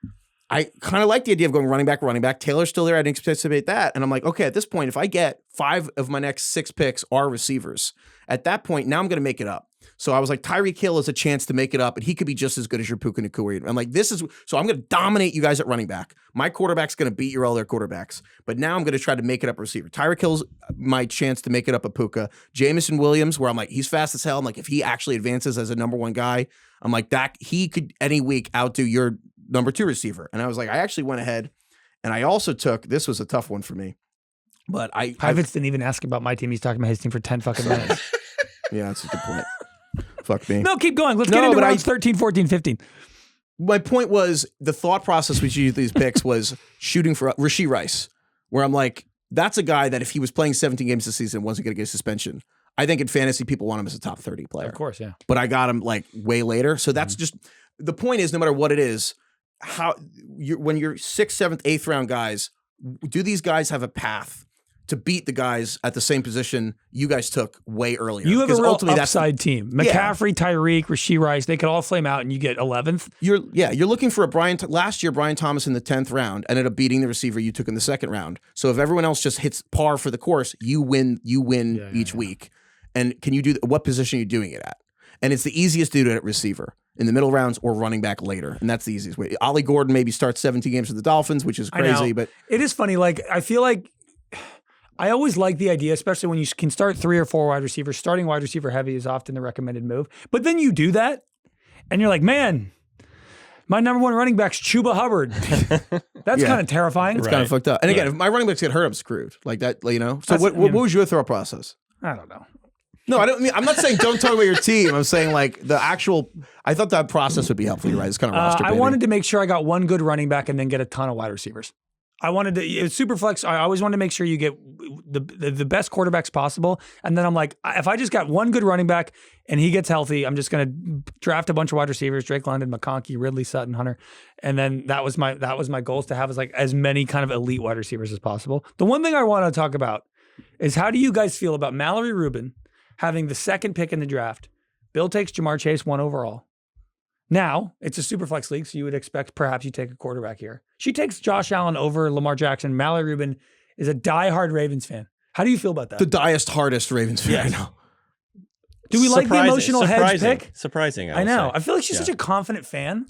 I kind of like the idea of going running back. Taylor's still there. I didn't anticipate that. And I'm like, okay, at this point, if I get 5 of my next 6 picks are receivers, at that point, now I'm going to make it up. So I was like, Tyreek Hill is a chance to make it up, and he could be just as good as your Puka Nacua. I'm like, so I'm going to dominate you guys at running back. My quarterback's going to beat your other quarterbacks, but now I'm going to try to make it up a receiver. Tyreek Hill's my chance to make it up a Puka. Jamison Williams, where I'm like, he's fast as hell. I'm like, if he actually advances as a #1 guy, I'm like, that he could any week outdo your #2 receiver. And I was like, I actually went ahead and I also took, this was a tough one for me, but Heifetz didn't even ask about my team. He's talking about his team for 10 fucking minutes. Yeah, that's a good point. Fuck me. No, keep going. Let's get into rounds 13, 14, 15. My point was the thought process we used these picks was shooting for Rashee Rice, where I'm like, that's a guy that if he was playing 17 games this season, wasn't going to get a suspension. I think in fantasy, people want him as a top 30 player. Of course, yeah. But I got him like way later. So that's just, the point is no matter what it is, when you're 6th, 7th, 8th round guys, do these guys have a path to beat the guys at the same position you guys took way earlier? You have a real upside team. McCaffrey, Tyreek, Rashee Rice, they could all flame out and you get 11th. You're looking for last year, Brian Thomas in the 10th round ended up beating the receiver you took in the 2nd round. So if everyone else just hits par for the course, you win each week. And can you do, what position are you doing it at? And it's the easiest to do it at receiver in the middle rounds or running back later. And that's the easiest way. Ollie Gordon maybe starts 17 games for the Dolphins, which is crazy. But it is funny. Like, I feel like I always like the idea, especially when you can start 3 or 4 wide receivers. Starting wide receiver heavy is often the recommended move. But then you do that and you're like, man, my #1 running back's Chuba Hubbard. That's kind of terrifying. It's kind of fucked up. And again, if my running backs get hurt, I'm screwed. Like that, you know? So what was your thought process? I don't know. No, I'm not saying don't talk about your team. I'm saying like the actual, I thought that process would be helpful. You're right. It's kind of roster I wanted to make sure I got one good running back and then get a ton of wide receivers. I wanted to, it's super flex. I always wanted to make sure you get the best quarterbacks possible. And then I'm like, if I just got one good running back and he gets healthy, I'm just going to draft a bunch of wide receivers, Drake London, McConkey, Ridley, Sutton, Hunter. And then that was my goals to have as many kind of elite wide receivers as possible. The one thing I want to talk about is how do you guys feel about Mallory Rubin having the 2nd pick in the draft? Bill takes Jamar Chase 1 overall. Now, it's a super flex league, so you would expect perhaps you take a quarterback here. She takes Josh Allen over Lamar Jackson. Mallory Rubin is a diehard Ravens fan. How do you feel about that? The hardest Ravens fan I know. Do we like the emotional hedge pick? Surprising, I know. I feel like she's such a confident fan.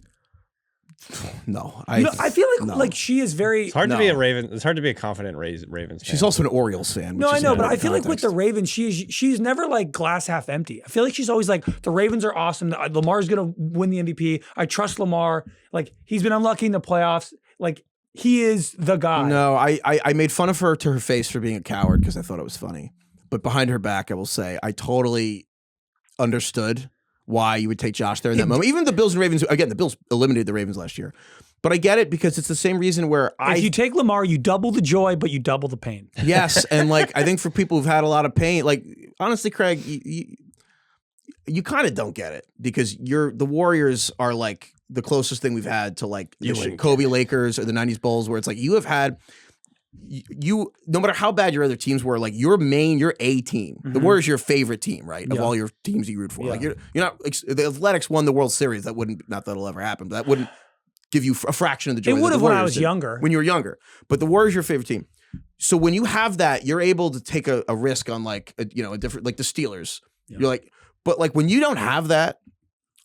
No, I feel like she is very. It's hard to be a Raven. It's hard to be a confident Ravens fan. She's also an Orioles fan. No, I know, but I feel like with the Ravens, she's never like glass half empty. I feel like she's always like the Ravens are awesome. Lamar's gonna win the MVP. I trust Lamar. Like he's been unlucky in the playoffs. Like he is the guy. No, I made fun of her to her face for being a coward because I thought it was funny. But behind her back, I will say I totally understood why you would take Josh there in that moment. Even the Bills and Ravens, again, the Bills eliminated the Ravens last year. But I get it because it's the same reason where if you take Lamar, you double the joy, but you double the pain. Yes, and like I think for people who've had a lot of pain, like honestly, Craig, you kind of don't get it because the Warriors are like the closest thing we've had to like the Kobe Lakers or the 90s Bulls, where it's like you have had you no matter how bad your other teams were, like your A team. The Warriors are your favorite team, right? Of all your teams you root for. Like you're not like, the Athletics won the World Series. That wouldn't, not that'll ever happen, but that wouldn't give you a fraction of the joy. It would have when I was younger. When you were younger. But the Warriors are your favorite team. So when you have that, you're able to take a risk on like a different, like the Steelers. You're like, but like when you don't have that,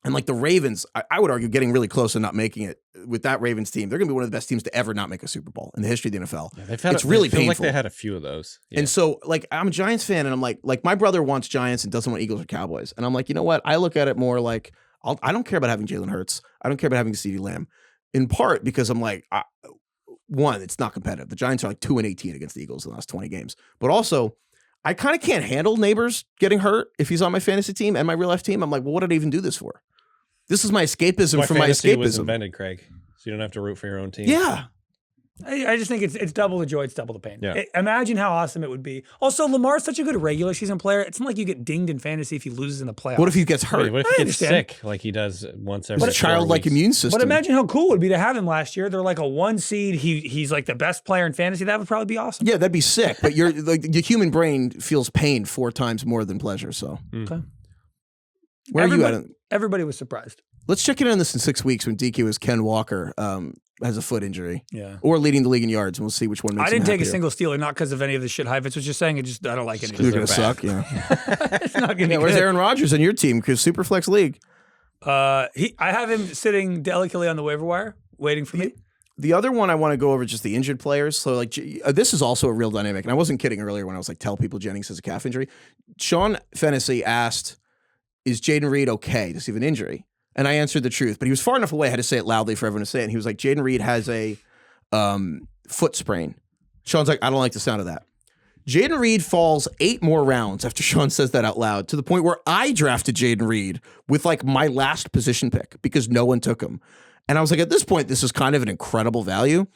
and like the Ravens, I would argue getting really close and not making it with that Ravens team. They're going to be one of the best teams to ever not make a Super Bowl in the history of the NFL. Yeah, it's really painful. Like they had a few of those. Yeah. And so like I'm a Giants fan, and I'm like my brother wants Giants and doesn't want Eagles or Cowboys. And I'm like, you know what? I look at it more like I don't care about having Jalen Hurts. I don't care about having CeeDee Lamb. In part because I'm like, one, it's not competitive. The Giants are like 2-18 against the Eagles in the last 20 games. But also, I kind of can't handle Neighbors getting hurt if he's on my fantasy team and my real life team. I'm like, well, what did I even do this for? This is my escapism from my escapism. Was invented, Craig, so you don't have to root for your own team. Yeah. I just think it's double the joy, it's double the pain. Yeah. Imagine how awesome it would be. Also, Lamar's such a good regular season player. It's not like you get dinged in fantasy if he loses in the playoffs. What if he gets hurt? What if he gets sick like he does once every? But a childlike immune system. But imagine how cool it would be to have him last year. They're like a 1 seed. He's like the best player in fantasy. That would probably be awesome. Yeah, that'd be sick. But you're like the human brain feels pain 4 times more than pleasure. So okay. Where are you at? Everybody was surprised. Let's check in on this in 6 weeks when DK was Ken Walker has a foot injury. Yeah. Or leading the league in yards, and we'll see which one makes I didn't him take a happier. single stealer, not because of any of the shit Heifetz was just saying. It just I don't like any of it. You're going to suck, yeah. It's not going to be Where's good. Aaron Rodgers on your team? Because Superflex League. I have him sitting delicately on the waiver wire, waiting for me. The other one I want to go over just the injured players. So like this is also a real dynamic, and I wasn't kidding earlier when I was like, tell people Jennings has a calf injury. Sean Fennessy asked, is Jaden Reed okay to see an injury? And I answered the truth, but he was far enough away. I had to say it loudly for everyone to say it. And he was like, Jaden Reed has a foot sprain. Sean's like, I don't like the sound of that. Jaden Reed falls 8 more rounds after Sean says that out loud, to the point where I drafted Jaden Reed with like my last position pick because no one took him. And I was like, at this point, this is kind of an incredible value.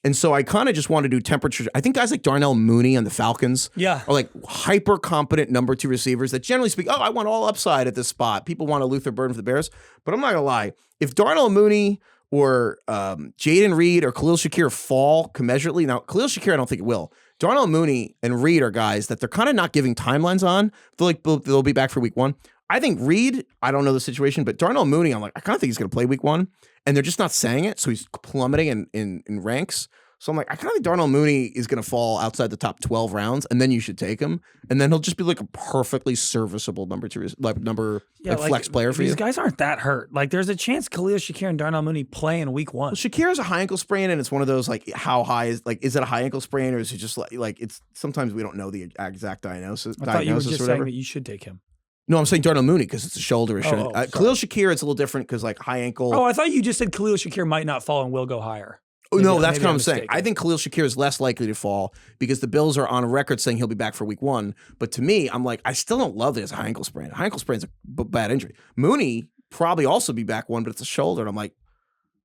And so I kind of just want to do temperature. I think guys like Darnell Mooney on the Falcons are like hyper competent number 2 receivers that generally speak, I want all upside at this spot. People want a Luther Burden for the Bears. But I'm not going to lie. If Darnell Mooney or Jaden Reed or Khalil Shakir fall commensurately, now Khalil Shakir, I don't think it will. Darnell Mooney and Reed are guys that they're kind of not giving timelines on. They'll be back for week 1. I think Reed, I don't know the situation, but Darnell Mooney, I'm like, I kind of think he's going to play week 1. And they're just not saying it, so he's plummeting in ranks. So I'm like, I kind of think Darnell Mooney is going to fall outside the top 12 rounds, and then you should take him, and then he'll just be like a perfectly serviceable number 2, flex player for you. These guys aren't that hurt. Like, there's a chance Khalil Shakir and Darnell Mooney play in week 1. Well, Shakir has a high ankle sprain, and it's one of those like, how high is it a high ankle sprain, or is it just like it's sometimes we don't know the exact diagnosis. I thought you were just saying that you should take him. No, I'm saying Darnell Mooney because it's a shoulder issue. Khalil Shakir, it's a little different because like high ankle. Oh, I thought you just said Khalil Shakir might not fall and will go higher. Oh, no, that's what I'm saying. I think Khalil Shakir is less likely to fall because the Bills are on record saying he'll be back for week 1. But to me, I'm like, I still don't love it as a high ankle sprain. A high ankle sprain is a bad injury. Mooney probably also be back 1, but it's a shoulder. And I'm like,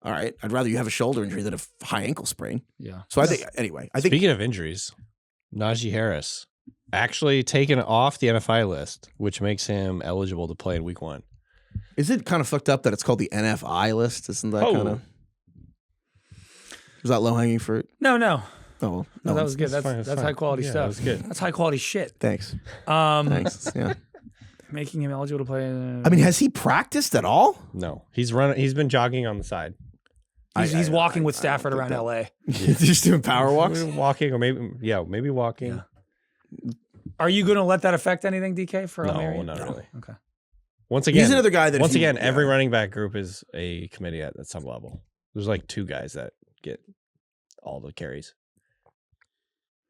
all right, I'd rather you have a shoulder injury than a high ankle sprain. Yeah. So I think, anyway. Speaking of injuries, Najee Harris actually taken off the NFI list, which makes him eligible to play in week 1. Is it kind of fucked up that it's called the NFI list? Isn't that kind of... Was that low-hanging fruit? No. Oh, well, no, that was good. That's high quality stuff. That was good. That's high quality shit. Thanks. Thanks. Yeah. Making him eligible to play. I mean, has he practiced at all? No, he's been jogging on the side. He's walking with Stafford around LA. Just doing power walks? Maybe walking, or maybe walking. Yeah. Are you going to let that affect anything, DK? For not really. Okay. Once again, he's another guy that. Every running back group is a committee at some level. There's like 2 guys that get all the carries.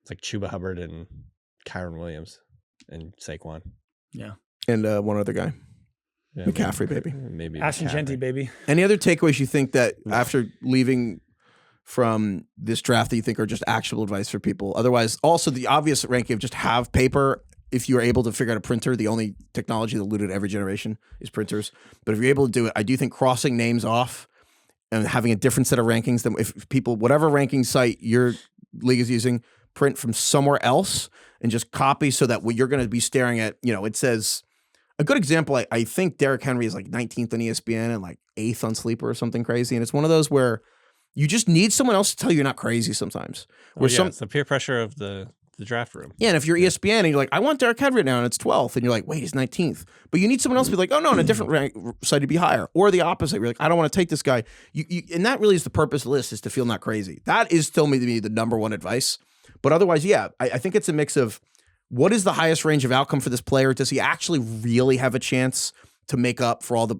It's like Chuba Hubbard and Kyron Williams and Saquon. Yeah. And one other guy. Yeah, McCaffrey, baby. Maybe Ashton Genty, baby. Any other takeaways you think that after leaving from this draft that you think are just actionable advice for people? Otherwise, also the obvious ranking of just have paper. If you're able to figure out a printer, the only technology that eluded every generation is printers. But if you're able to do it, I do think crossing names off and having a different set of rankings than if people, whatever ranking site your league is using, print from somewhere else and just copy so that what you're going to be staring at, it says, a good example, I think Derrick Henry is like 19th on ESPN and like 8th on Sleeper or something crazy. And it's one of those where you just need someone else to tell you you're not crazy sometimes. Where it's the peer pressure of the draft room. Yeah, and if you're ESPN and you're like, I want Derrick Henry now and it's 12th, and you're like, wait, he's 19th. But you need someone else to be like, oh no, on a different rank side to be higher. Or the opposite. You're like, I don't want to take this guy. And that really is the purpose of the list, is to feel not crazy. That is still to me the number one advice. But otherwise, yeah, I think it's a mix of what is the highest range of outcome for this player? Does he actually really have a chance to make up for all the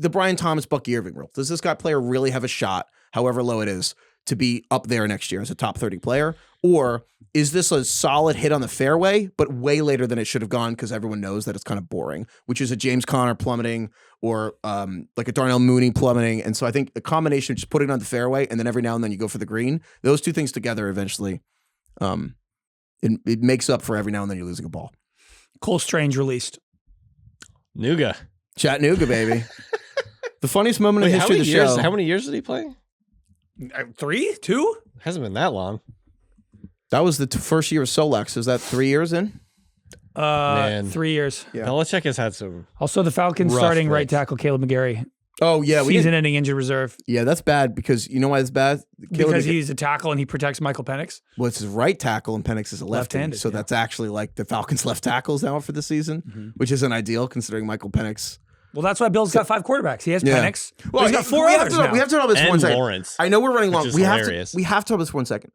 Brian Thomas, Bucky Irving rule? Does this player really have a shot, however low it is, to be up there next year as a top 30 player? Or is this a solid hit on the fairway, but way later than it should have gone because everyone knows that it's kind of boring, which is a James Conner plummeting or like a Darnell Mooney plummeting. And so I think a combination of just putting it on the fairway and then every now and then you go for the green, those two things together eventually, it makes up for every now and then you're losing a ball. Cole Strange released. Nuga. Chattanooga, baby. The funniest moment in the history of the show. How many years did he play? 3? 2? Hasn't been that long. That was the first year of Solex. Is that 3 years in? 3 years. Yeah. Belichick has had some. Also, the Falcons starting right tackle Caleb McGarry. Oh yeah, season-ending injured reserve. Yeah, that's bad because you know why it's bad? Because he's a tackle and he protects Michael Penix. Well, it's his right tackle and Penix is a left-handed. So that's actually like the Falcons' left tackles now for the season, which isn't ideal considering Michael Penix. Well, that's why Bill's got 5 quarterbacks. He has Penix. Well, he's got 4 others now. We have to talk about this and one second. Lawrence, I know we're running long. We have to talk about this 1 second.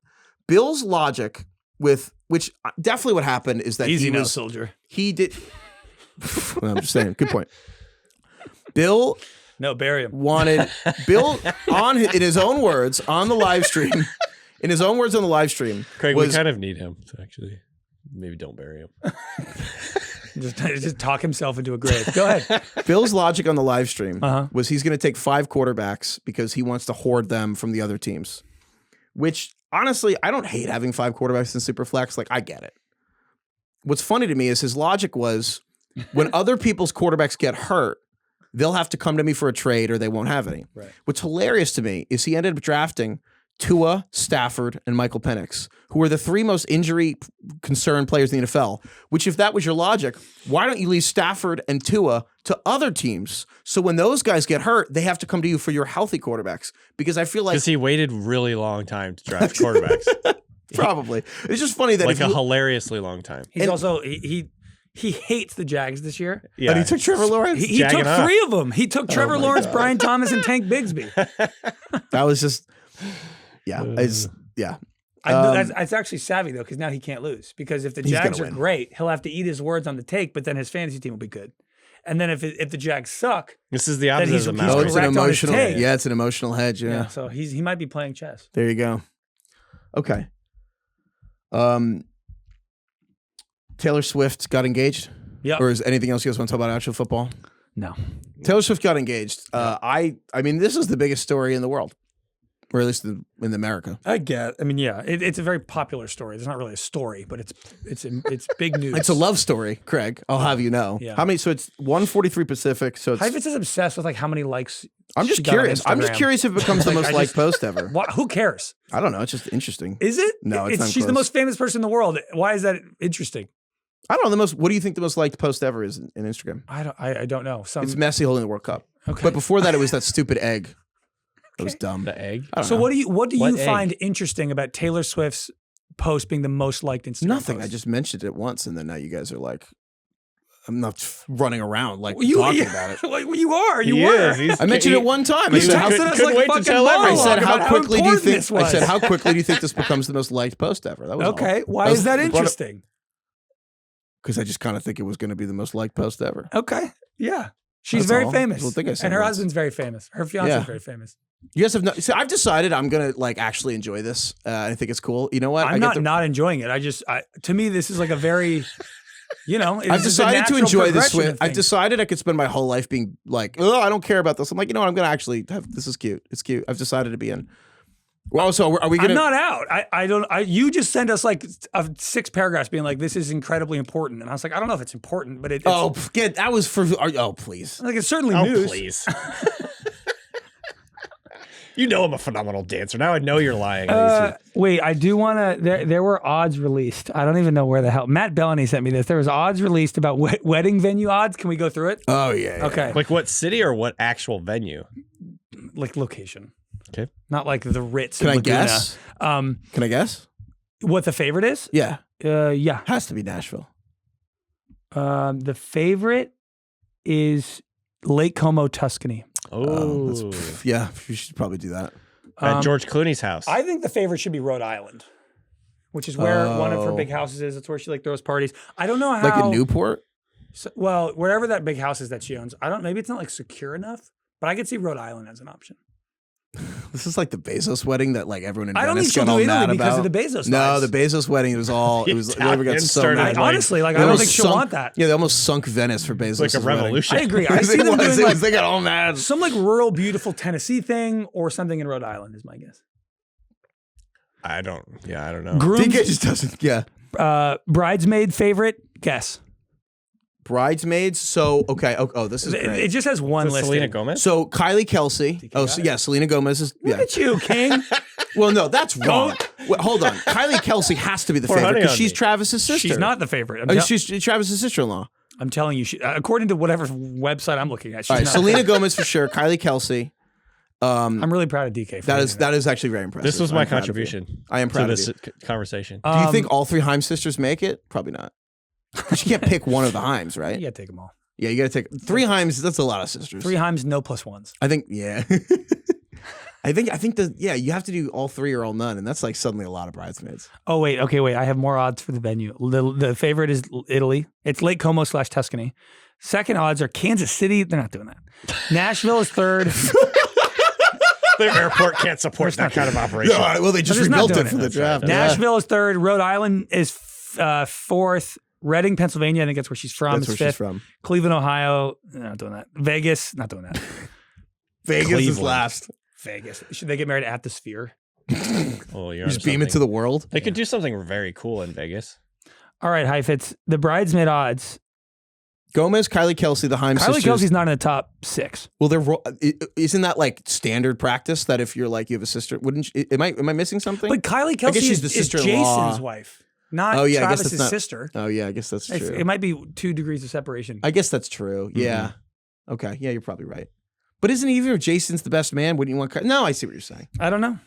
Bill's logic with which definitely what happened is that easy now, soldier. He did. I'm just saying. Good point. Bill. No, bury him. Wanted Bill in his own words on the live stream. In his own words on the live stream, Craig, we kind of need him to actually. Maybe don't bury him. just talk himself into a grave. Go ahead. Bill's logic on the live stream was he's going to take 5 quarterbacks because he wants to hoard them from the other teams. Which honestly, I don't hate having 5 quarterbacks in Superflex. Like, I get it. What's funny to me is his logic was when other people's quarterbacks get hurt, they'll have to come to me for a trade or they won't have any. Right. What's hilarious to me is he ended up drafting Tua, Stafford, and Michael Penix, who are the 3 most injury-concerned players in the NFL, which if that was your logic, why don't you leave Stafford and Tua to other teams? So when those guys get hurt, they have to come to you for your healthy quarterbacks. Because I feel like... Because he waited really long time to draft quarterbacks. Probably. It's just funny that... Like a hilariously long time. He's also... He hates the Jags this year. Yeah. And he took Trevor Lawrence. He took 3 of them. He took Trevor Lawrence, God. Brian Thomas, and Tank Bigsby. That was just... Yeah. It's actually savvy, though, because now he can't lose. Because if the Jags are great, he'll have to eat his words on the take, but then his fantasy team will be good. And then if the Jags suck... This is the opposite of the mouse. It's an emotional... Yeah, it's an emotional hedge, yeah. So he might be playing chess. There you go. Okay. Taylor Swift got engaged? Yeah. Or is anything else you guys want to talk about actual football? No. Taylor Swift got engaged. I mean, this is the biggest story in the world. Or at least in America. It's a very popular story. It's not really a story, but it's big news. It's a love story, Craig. I'll have you know. Yeah. How many? So it's 1:43 Pacific. So it's. Heifetz is obsessed with like how many likes. I'm just curious. I'm just curious if it becomes the most liked post ever. Who cares? I don't know. It's just interesting. Is it? No, it's not. She's the most famous person in the world. Why is that interesting? I don't know. What do you think the most liked post ever is in Instagram? I don't know. It's Messi holding the World Cup. Okay. But before that, it was that stupid egg. It was dumb. The egg. So what do you find interesting about Taylor Swift's post being the most liked Instagram Nothing. post? I just mentioned it once, and then now you guys are like, I'm not running around talking about it. Well, you are. You were. I mentioned it one time. I said, how quickly do you think? I said, how quickly do you think this becomes the most liked post ever? That was okay. Why is that interesting? Because I just kind of think it was going to be the most liked post ever. Okay. Yeah. She's very famous. And her husband's very famous. Her fiance is very famous. You guys have so I've decided I'm gonna actually enjoy this. I think it's cool. You know what? I'm not enjoying it. To me, this is like a very, I've decided to enjoy this. I've decided I could spend my whole life being like, oh, I don't care about this. I'm like, you know what? I'm gonna actually have this is cute. It's cute. I've decided to be in. Well, so are we gonna? I'm not out. You just sent us like 6 paragraphs being like, this is incredibly important, and I was like, I don't know if it's important, but that was for. Oh, please. Like it's certainly news. Oh, please. You know I'm a phenomenal dancer. Now I know you're lying. Wait, I do want to. There were odds released. I don't even know where the hell. Matt Bellany sent me this. There was odds released about wedding venue odds. Can we go through it? Oh yeah. Okay. Like what city or what actual venue? Like location. Okay. Not like the Ritz. Can in I Laguna. guess? Can I guess? What the favorite is? Yeah. Yeah. Has to be Nashville. The favorite is Lake Como, Tuscany. Oh. Yeah, you should probably do that. At George Clooney's house. I think the favorite should be Rhode Island, which is where one of her big houses is. That's where she like throws parties. I don't know how. Like in Newport? So, well, wherever that big house is that she owns. Maybe it's not like secure enough, but I could see Rhode Island as an option. This is like the Bezos wedding that like everyone in I don't Venice think she'll got all do mad Italy because about. of the Bezos. No, vibes. the Bezos wedding was all. It was. They got Italians so started, mad. Honestly, like I They don't almost think she'll sunk- want that. Yeah, they almost sunk Venice for Bezos. Like a revolution. I agree. I see them doing like they got all mad. some like rural, beautiful Tennessee thing or something in Rhode Island is my guess. I don't know. Grooms, DK just doesn't. Yeah. bridesmaid favorite guess. Bridesmaids. So okay. Oh, this is great. It just has one Is it list. Selena Gomez? So Kylie Kelce. Oh, so, yeah, Selena Gomez is. Look Yeah. at you, King. Well, no, that's wrong. Wait, hold on. Kylie Kelce has to be the Pour favorite honey because on she's me. Travis's sister. She's not the favorite. She's Travis's sister-in-law. I'm telling you, according to whatever website I'm looking at, she's All right, not. Selena Gomez for sure. Kylie Kelce. I'm really proud of DK. For That is actually very impressive. This was my I'm proud of you. contribution. I am proud to of this you. conversation. Do you think all three Heim sisters make it? Probably not. Because you can't pick one of the Heims, right? You gotta take them all. Yeah, you got to take three Heims. That's a lot of sisters. 3 Heims, no +1s. I think. Yeah. I think that you have to do all three or all none, and that's like suddenly a lot of bridesmaids. Oh wait, okay, wait. I have more odds for the venue. The favorite is Italy. It's Lake Como / Tuscany. Second odds are Kansas City. They're not doing that. Nashville is third. Their airport can't support that kind of operation. Yeah, well, they just just not rebuilt doing it for it. the That's draft. right. Nashville is third. Rhode Island is fourth. Reading, Pennsylvania. I think that's where she's from. That's is where fifth. she's from. Cleveland, Ohio. Not doing that. Vegas. Not doing that. Vegas is Cleveland. last. Vegas. Should they get married at the Sphere? Oh, you're Just onto beam it to something. the world. They could do something very cool in Vegas. All right, Heifetz. The bridesmaid odds. Gomez, Kylie Kelce, the Heim Kylie sisters. Kelsey's not in the top 6. Well, isn't that like standard practice that if you're like you have a sister, wouldn't you, am I missing something? But Kylie Kelsey she's is, the is sister-in-law. Jason's wife, not Oh, yeah, I guess Travis's that's not- sister. Oh yeah, I guess that's true. It might be 2 degrees of separation. I guess that's true. Yeah. Okay. Yeah, you're probably right. But isn't either of Jason's the best man? Wouldn't you want? No, I see what you're saying. I don't know.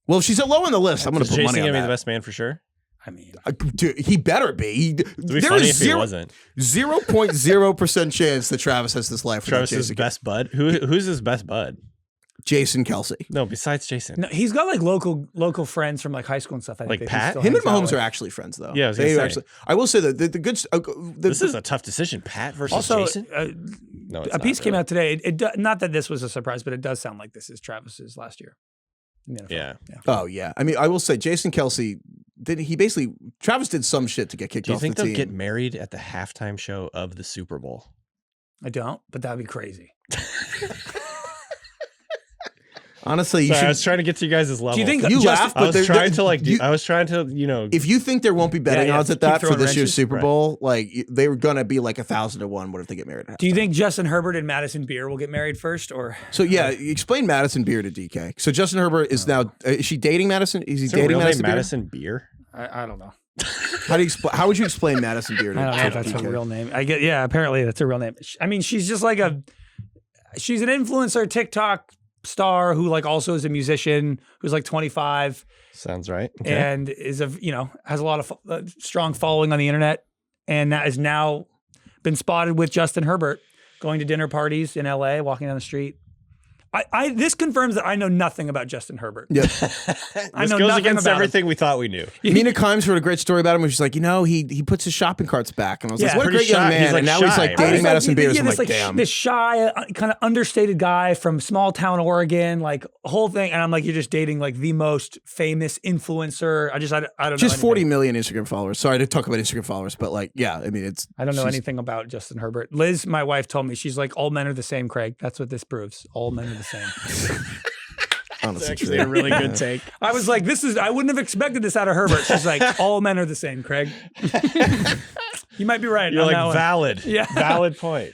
Well, if she's low on the list, I'm going Is to put Jason money on gonna be that. the best man for sure? I mean, Dude, he better be. It'd be There funny is if he wasn't. 0.0% chance that Travis has this life. without Travis's Jason. best bud. Who's his best bud? Jason Kelce. No, besides Jason. no, he's got like local friends from like high school and stuff. I think Like that he Pat? still Him and hangs out Mahomes with. are actually friends, though. Yeah, I was They gonna say. actually. I will say that the good. This is a tough decision. Pat versus Also, Jason. No, it's a piece not came really. out today. Not that this was a surprise, but it does sound like this is Travis's last year. In the NFL. Yeah. Oh yeah. I mean, I will say Jason Kelce Travis did some shit to get kicked Do you off think the they'll team. get married at the halftime show of the Super Bowl? I don't, but that'd be crazy. Honestly, you Sorry, I should. was trying to get to you guys' level. Do you think You Justin- laugh, I but was they're- trying to like. you- I was trying to, If you think there won't be betting Yeah, odds keep at that for throwing this year's wrenches. Super Right. Bowl, like they're gonna be like 1,000 to 1. What if they get married? Do you think Justin Herbert and Madison Beer will get married first, or So yeah, explain Madison Beer to DK. So Justin Herbert is now. Is she dating Madison? Is he is her dating real name Madison? Beer? Madison Beer? I don't know. How would you explain Madison Beer to I don't know if that's DK? a real name. Yeah, apparently that's a real name. I mean, she's just like she's an influencer TikTok star who like also is a musician who's like 25 Sounds right. Okay. and is has a lot of strong following on the internet, and that has now been spotted with Justin Herbert going to dinner parties in LA, walking down the street. This confirms that I know nothing about Justin Herbert. Yeah. I This know goes nothing against about everything we thought we knew. Mina Kimes wrote a great story about him where she's like, he puts his shopping carts back. And I was Yeah. like, what a Pretty great young shy. man. He's, like, and now he's shy, like right? dating I was Madison Beer. yeah, I'm this like, damn. this shy, kind of understated guy from small town Oregon, like whole thing. And I'm like, you're just dating like the most famous influencer. I don't know. Just anything. 40 million Instagram followers. Sorry to talk about Instagram followers, but like, yeah, I mean, I don't know she's- anything about Justin Herbert. Liz, my wife, told me, she's like, all men are the same, Craig. That's what this proves. All men are the same. Honestly, Actually, true. a really good take. I was like, I wouldn't have expected this out of Herbert. She's like, all men are the same, Craig. You might be right. You're on like that one. valid. Yeah. Valid point.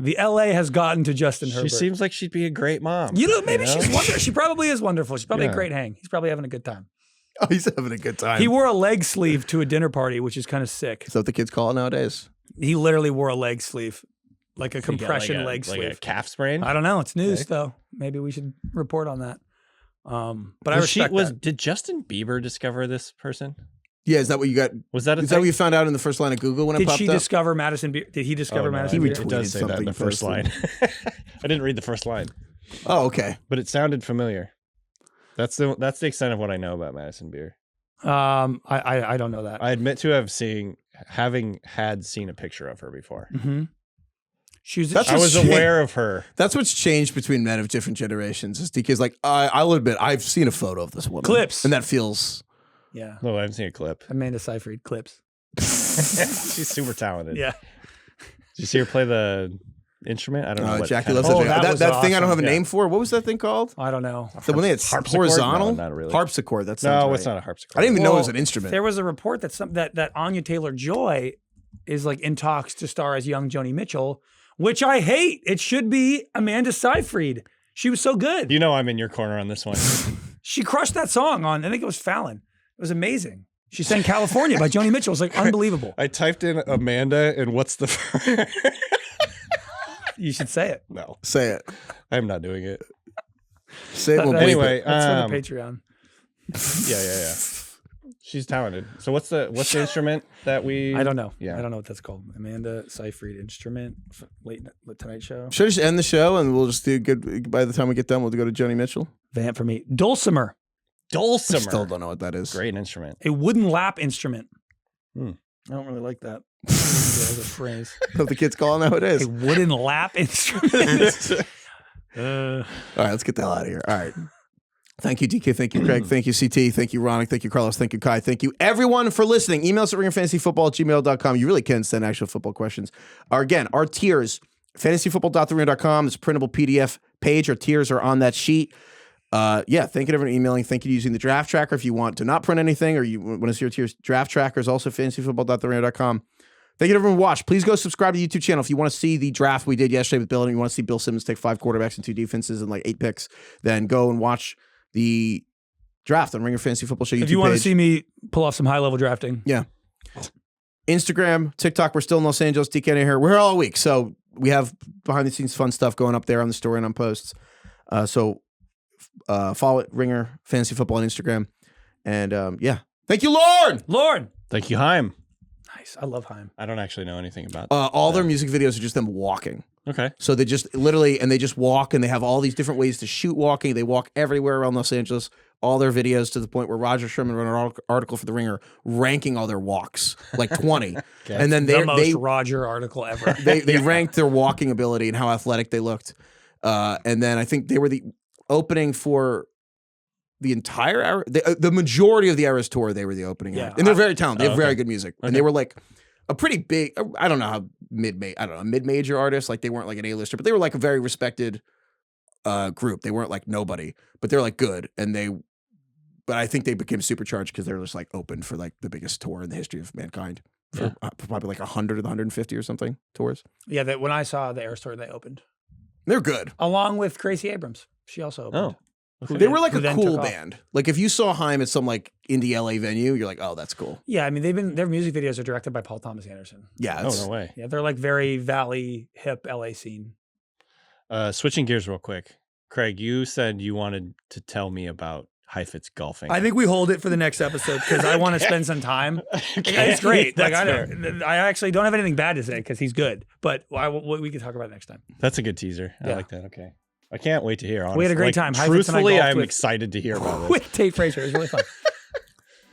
The LA has gotten to Justin Herbert. She seems like she'd be a great mom. Maybe she's wonderful. She probably is wonderful. She's probably a great hang. He's probably having a good time. Oh, he's having a good time. He wore a leg sleeve to a dinner party, which is kind of sick. Is that what the kids call it nowadays? He literally wore a leg sleeve, like a compression leg like sleeve. a calf sprain? I don't know. It's news though. Maybe we should report on that. But I respect that. Did Justin Bieber discover this person? Yeah, is that what you got? Was that a Is thing? that what you found out in the first line of Google when it Did popped she up? discover Madison Beer? Did he discover Madison Beer? retweeted It does say that in the something first line. I didn't read the first line, Oh, okay. but it sounded familiar. That's the extent of what I know about Madison Beer. I don't know that. I admit to having seen a picture of her before. Mm-hmm. That's I was aware of her. That's what's changed between men of different generations. Is DK's like, I'll admit, I've seen a photo of this woman. Clips. And that feels... Yeah. No, I haven't seen a clip. Amanda Seyfried clips. She's super talented. Yeah. Did you see her play the instrument? I don't know. What Jackie kind loves of- that. That thing I don't have a Yeah. name for. What was that thing called? I don't know. The one that's Harpsichord? horizontal? No, not really. Harpsichord. That's No, it's not a harpsichord. I didn't even know it Well, was an instrument. There was a report that Anya Taylor-Joy is like in talks to star as young Joni Mitchell, which I hate. It should be Amanda Seyfried. She was so good. You know I'm in your corner on this one. She crushed that song on, I think it was Fallon. It was amazing. She sang California by Joni Mitchell. It was like unbelievable. I typed in Amanda and what's the... You should say it. No, Say it. I'm not doing it. Say it. We'll bleep Anyway, it. That's for the Patreon. Yeah. She's talented. So what's the instrument that we... I don't know. Yeah. I don't know what that's called. Amanda Seyfried instrument. Late Tonight Show. Should I just end the show and we'll just do good? By the time we get done, we'll go to Joni Mitchell. Vamp for me. Dulcimer. Dulcimer. Still don't know what that is. Great instrument. A wooden lap instrument. Hmm. I don't really like that as a phrase. What the kids call it nowadays. A wooden lap instrument. All right, let's get the hell out of here. All right. Thank you, DK. Thank you, Craig. Thank you, CT. Thank you, Ronak. Thank you, Carlos. Thank you, Kai. Thank you, everyone, for listening. Email us at ringerfantasyfootball@gmail.com. You really can send actual football questions. Again, our tiers, fantasyfootball.theringer.com. There's a printable PDF page. Our tiers are on that sheet. Thank you to everyone emailing. Thank you to using the draft tracker. If you want to not print anything or you want to see your tiers, draft tracker is also fantasyfootball.theringer.com. Thank you to everyone who watched. Please go subscribe to the YouTube channel. If you want to see the draft we did yesterday with Bill and you want to see Bill Simmons take 5 quarterbacks and 2 defenses and like 8 picks, then go and watch the draft on Ringer Fantasy Football Show YouTube If you want page. to see me pull off some high-level drafting. Yeah. Instagram, TikTok, we're still in Los Angeles. DK here. We're here all week. So we have behind-the-scenes fun stuff going up there on the story and on posts. Follow it, Ringer Fantasy Football on Instagram. And thank you, Lorne. Thank you, Heim. Nice. I love Heim. I don't actually know anything about All their music videos are just them walking. Okay. So they just literally, and they just walk, and they have all these different ways to shoot walking. They walk everywhere around Los Angeles. All their videos to the point where Roger Sherman wrote an article for The Ringer ranking all their walks, like 20. And then The most Roger article ever. they ranked their walking ability and how athletic they looked. And then I think they were the opening for the entire the majority of the Eras tour. They were the opening act. And they're very talented. They have very good music. And they were like a pretty big, I don't know how mid-major artist. Like they weren't like an A-lister, but they were like a very respected group. They weren't like nobody, but they're like good. But I think they became supercharged because they're just like open for like the biggest tour in the history of mankind. For probably like 100 or 150 or something tours. Yeah, that when I saw the Eras tour, they opened. They're good. Along with Gracie Abrams. She also opened. They were like Who a then cool took off. band. Like if you saw Heim at some like indie LA venue, you're like, oh, that's cool. Yeah, I mean their music videos are directed by Paul Thomas Anderson. Yeah. Oh, no way. Yeah, they're like very Valley hip LA scene. Switching gears real quick. Craig, you said you wanted to tell me about Heifetz golfing. I think we hold it for the next episode because I want to spend some time. It's great. Like I actually don't have anything bad to say because he's good, but we can talk about it next time. That's a good teaser. I like that. Okay. I can't wait to hear. Honestly. We had a great time. Heifetz and I Truthfully, golfed I'm with- excited to hear about this. With Tate Frazier, it was really fun.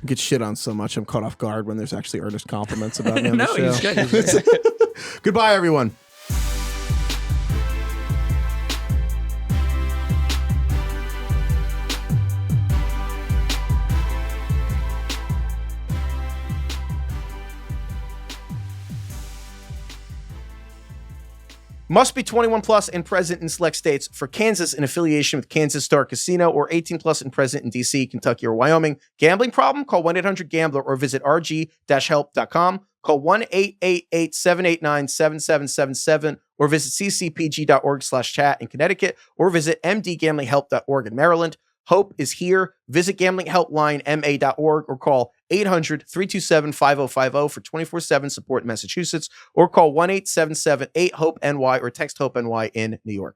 I get shit on so much. I'm caught off guard when there's actually earnest compliments about me on No, the he's show. good. He's great. Goodbye, everyone. Must be 21 plus and present in select states. For Kansas, in affiliation with Kansas Star Casino, or 18 plus and present in DC, Kentucky, or Wyoming. Gambling problem? Call 1-800-GAMBLER or visit rg-help.com. Call 1-888-789-7777 or visit ccpg.org/chat in Connecticut or visit mdgamblinghelp.org in Maryland. Hope is here. Visit gamblinghelplinema.org or call 800-327-5050 for 24/7 support in Massachusetts or call 1-877-8-HOPE-NY or text HOPE-NY in New York.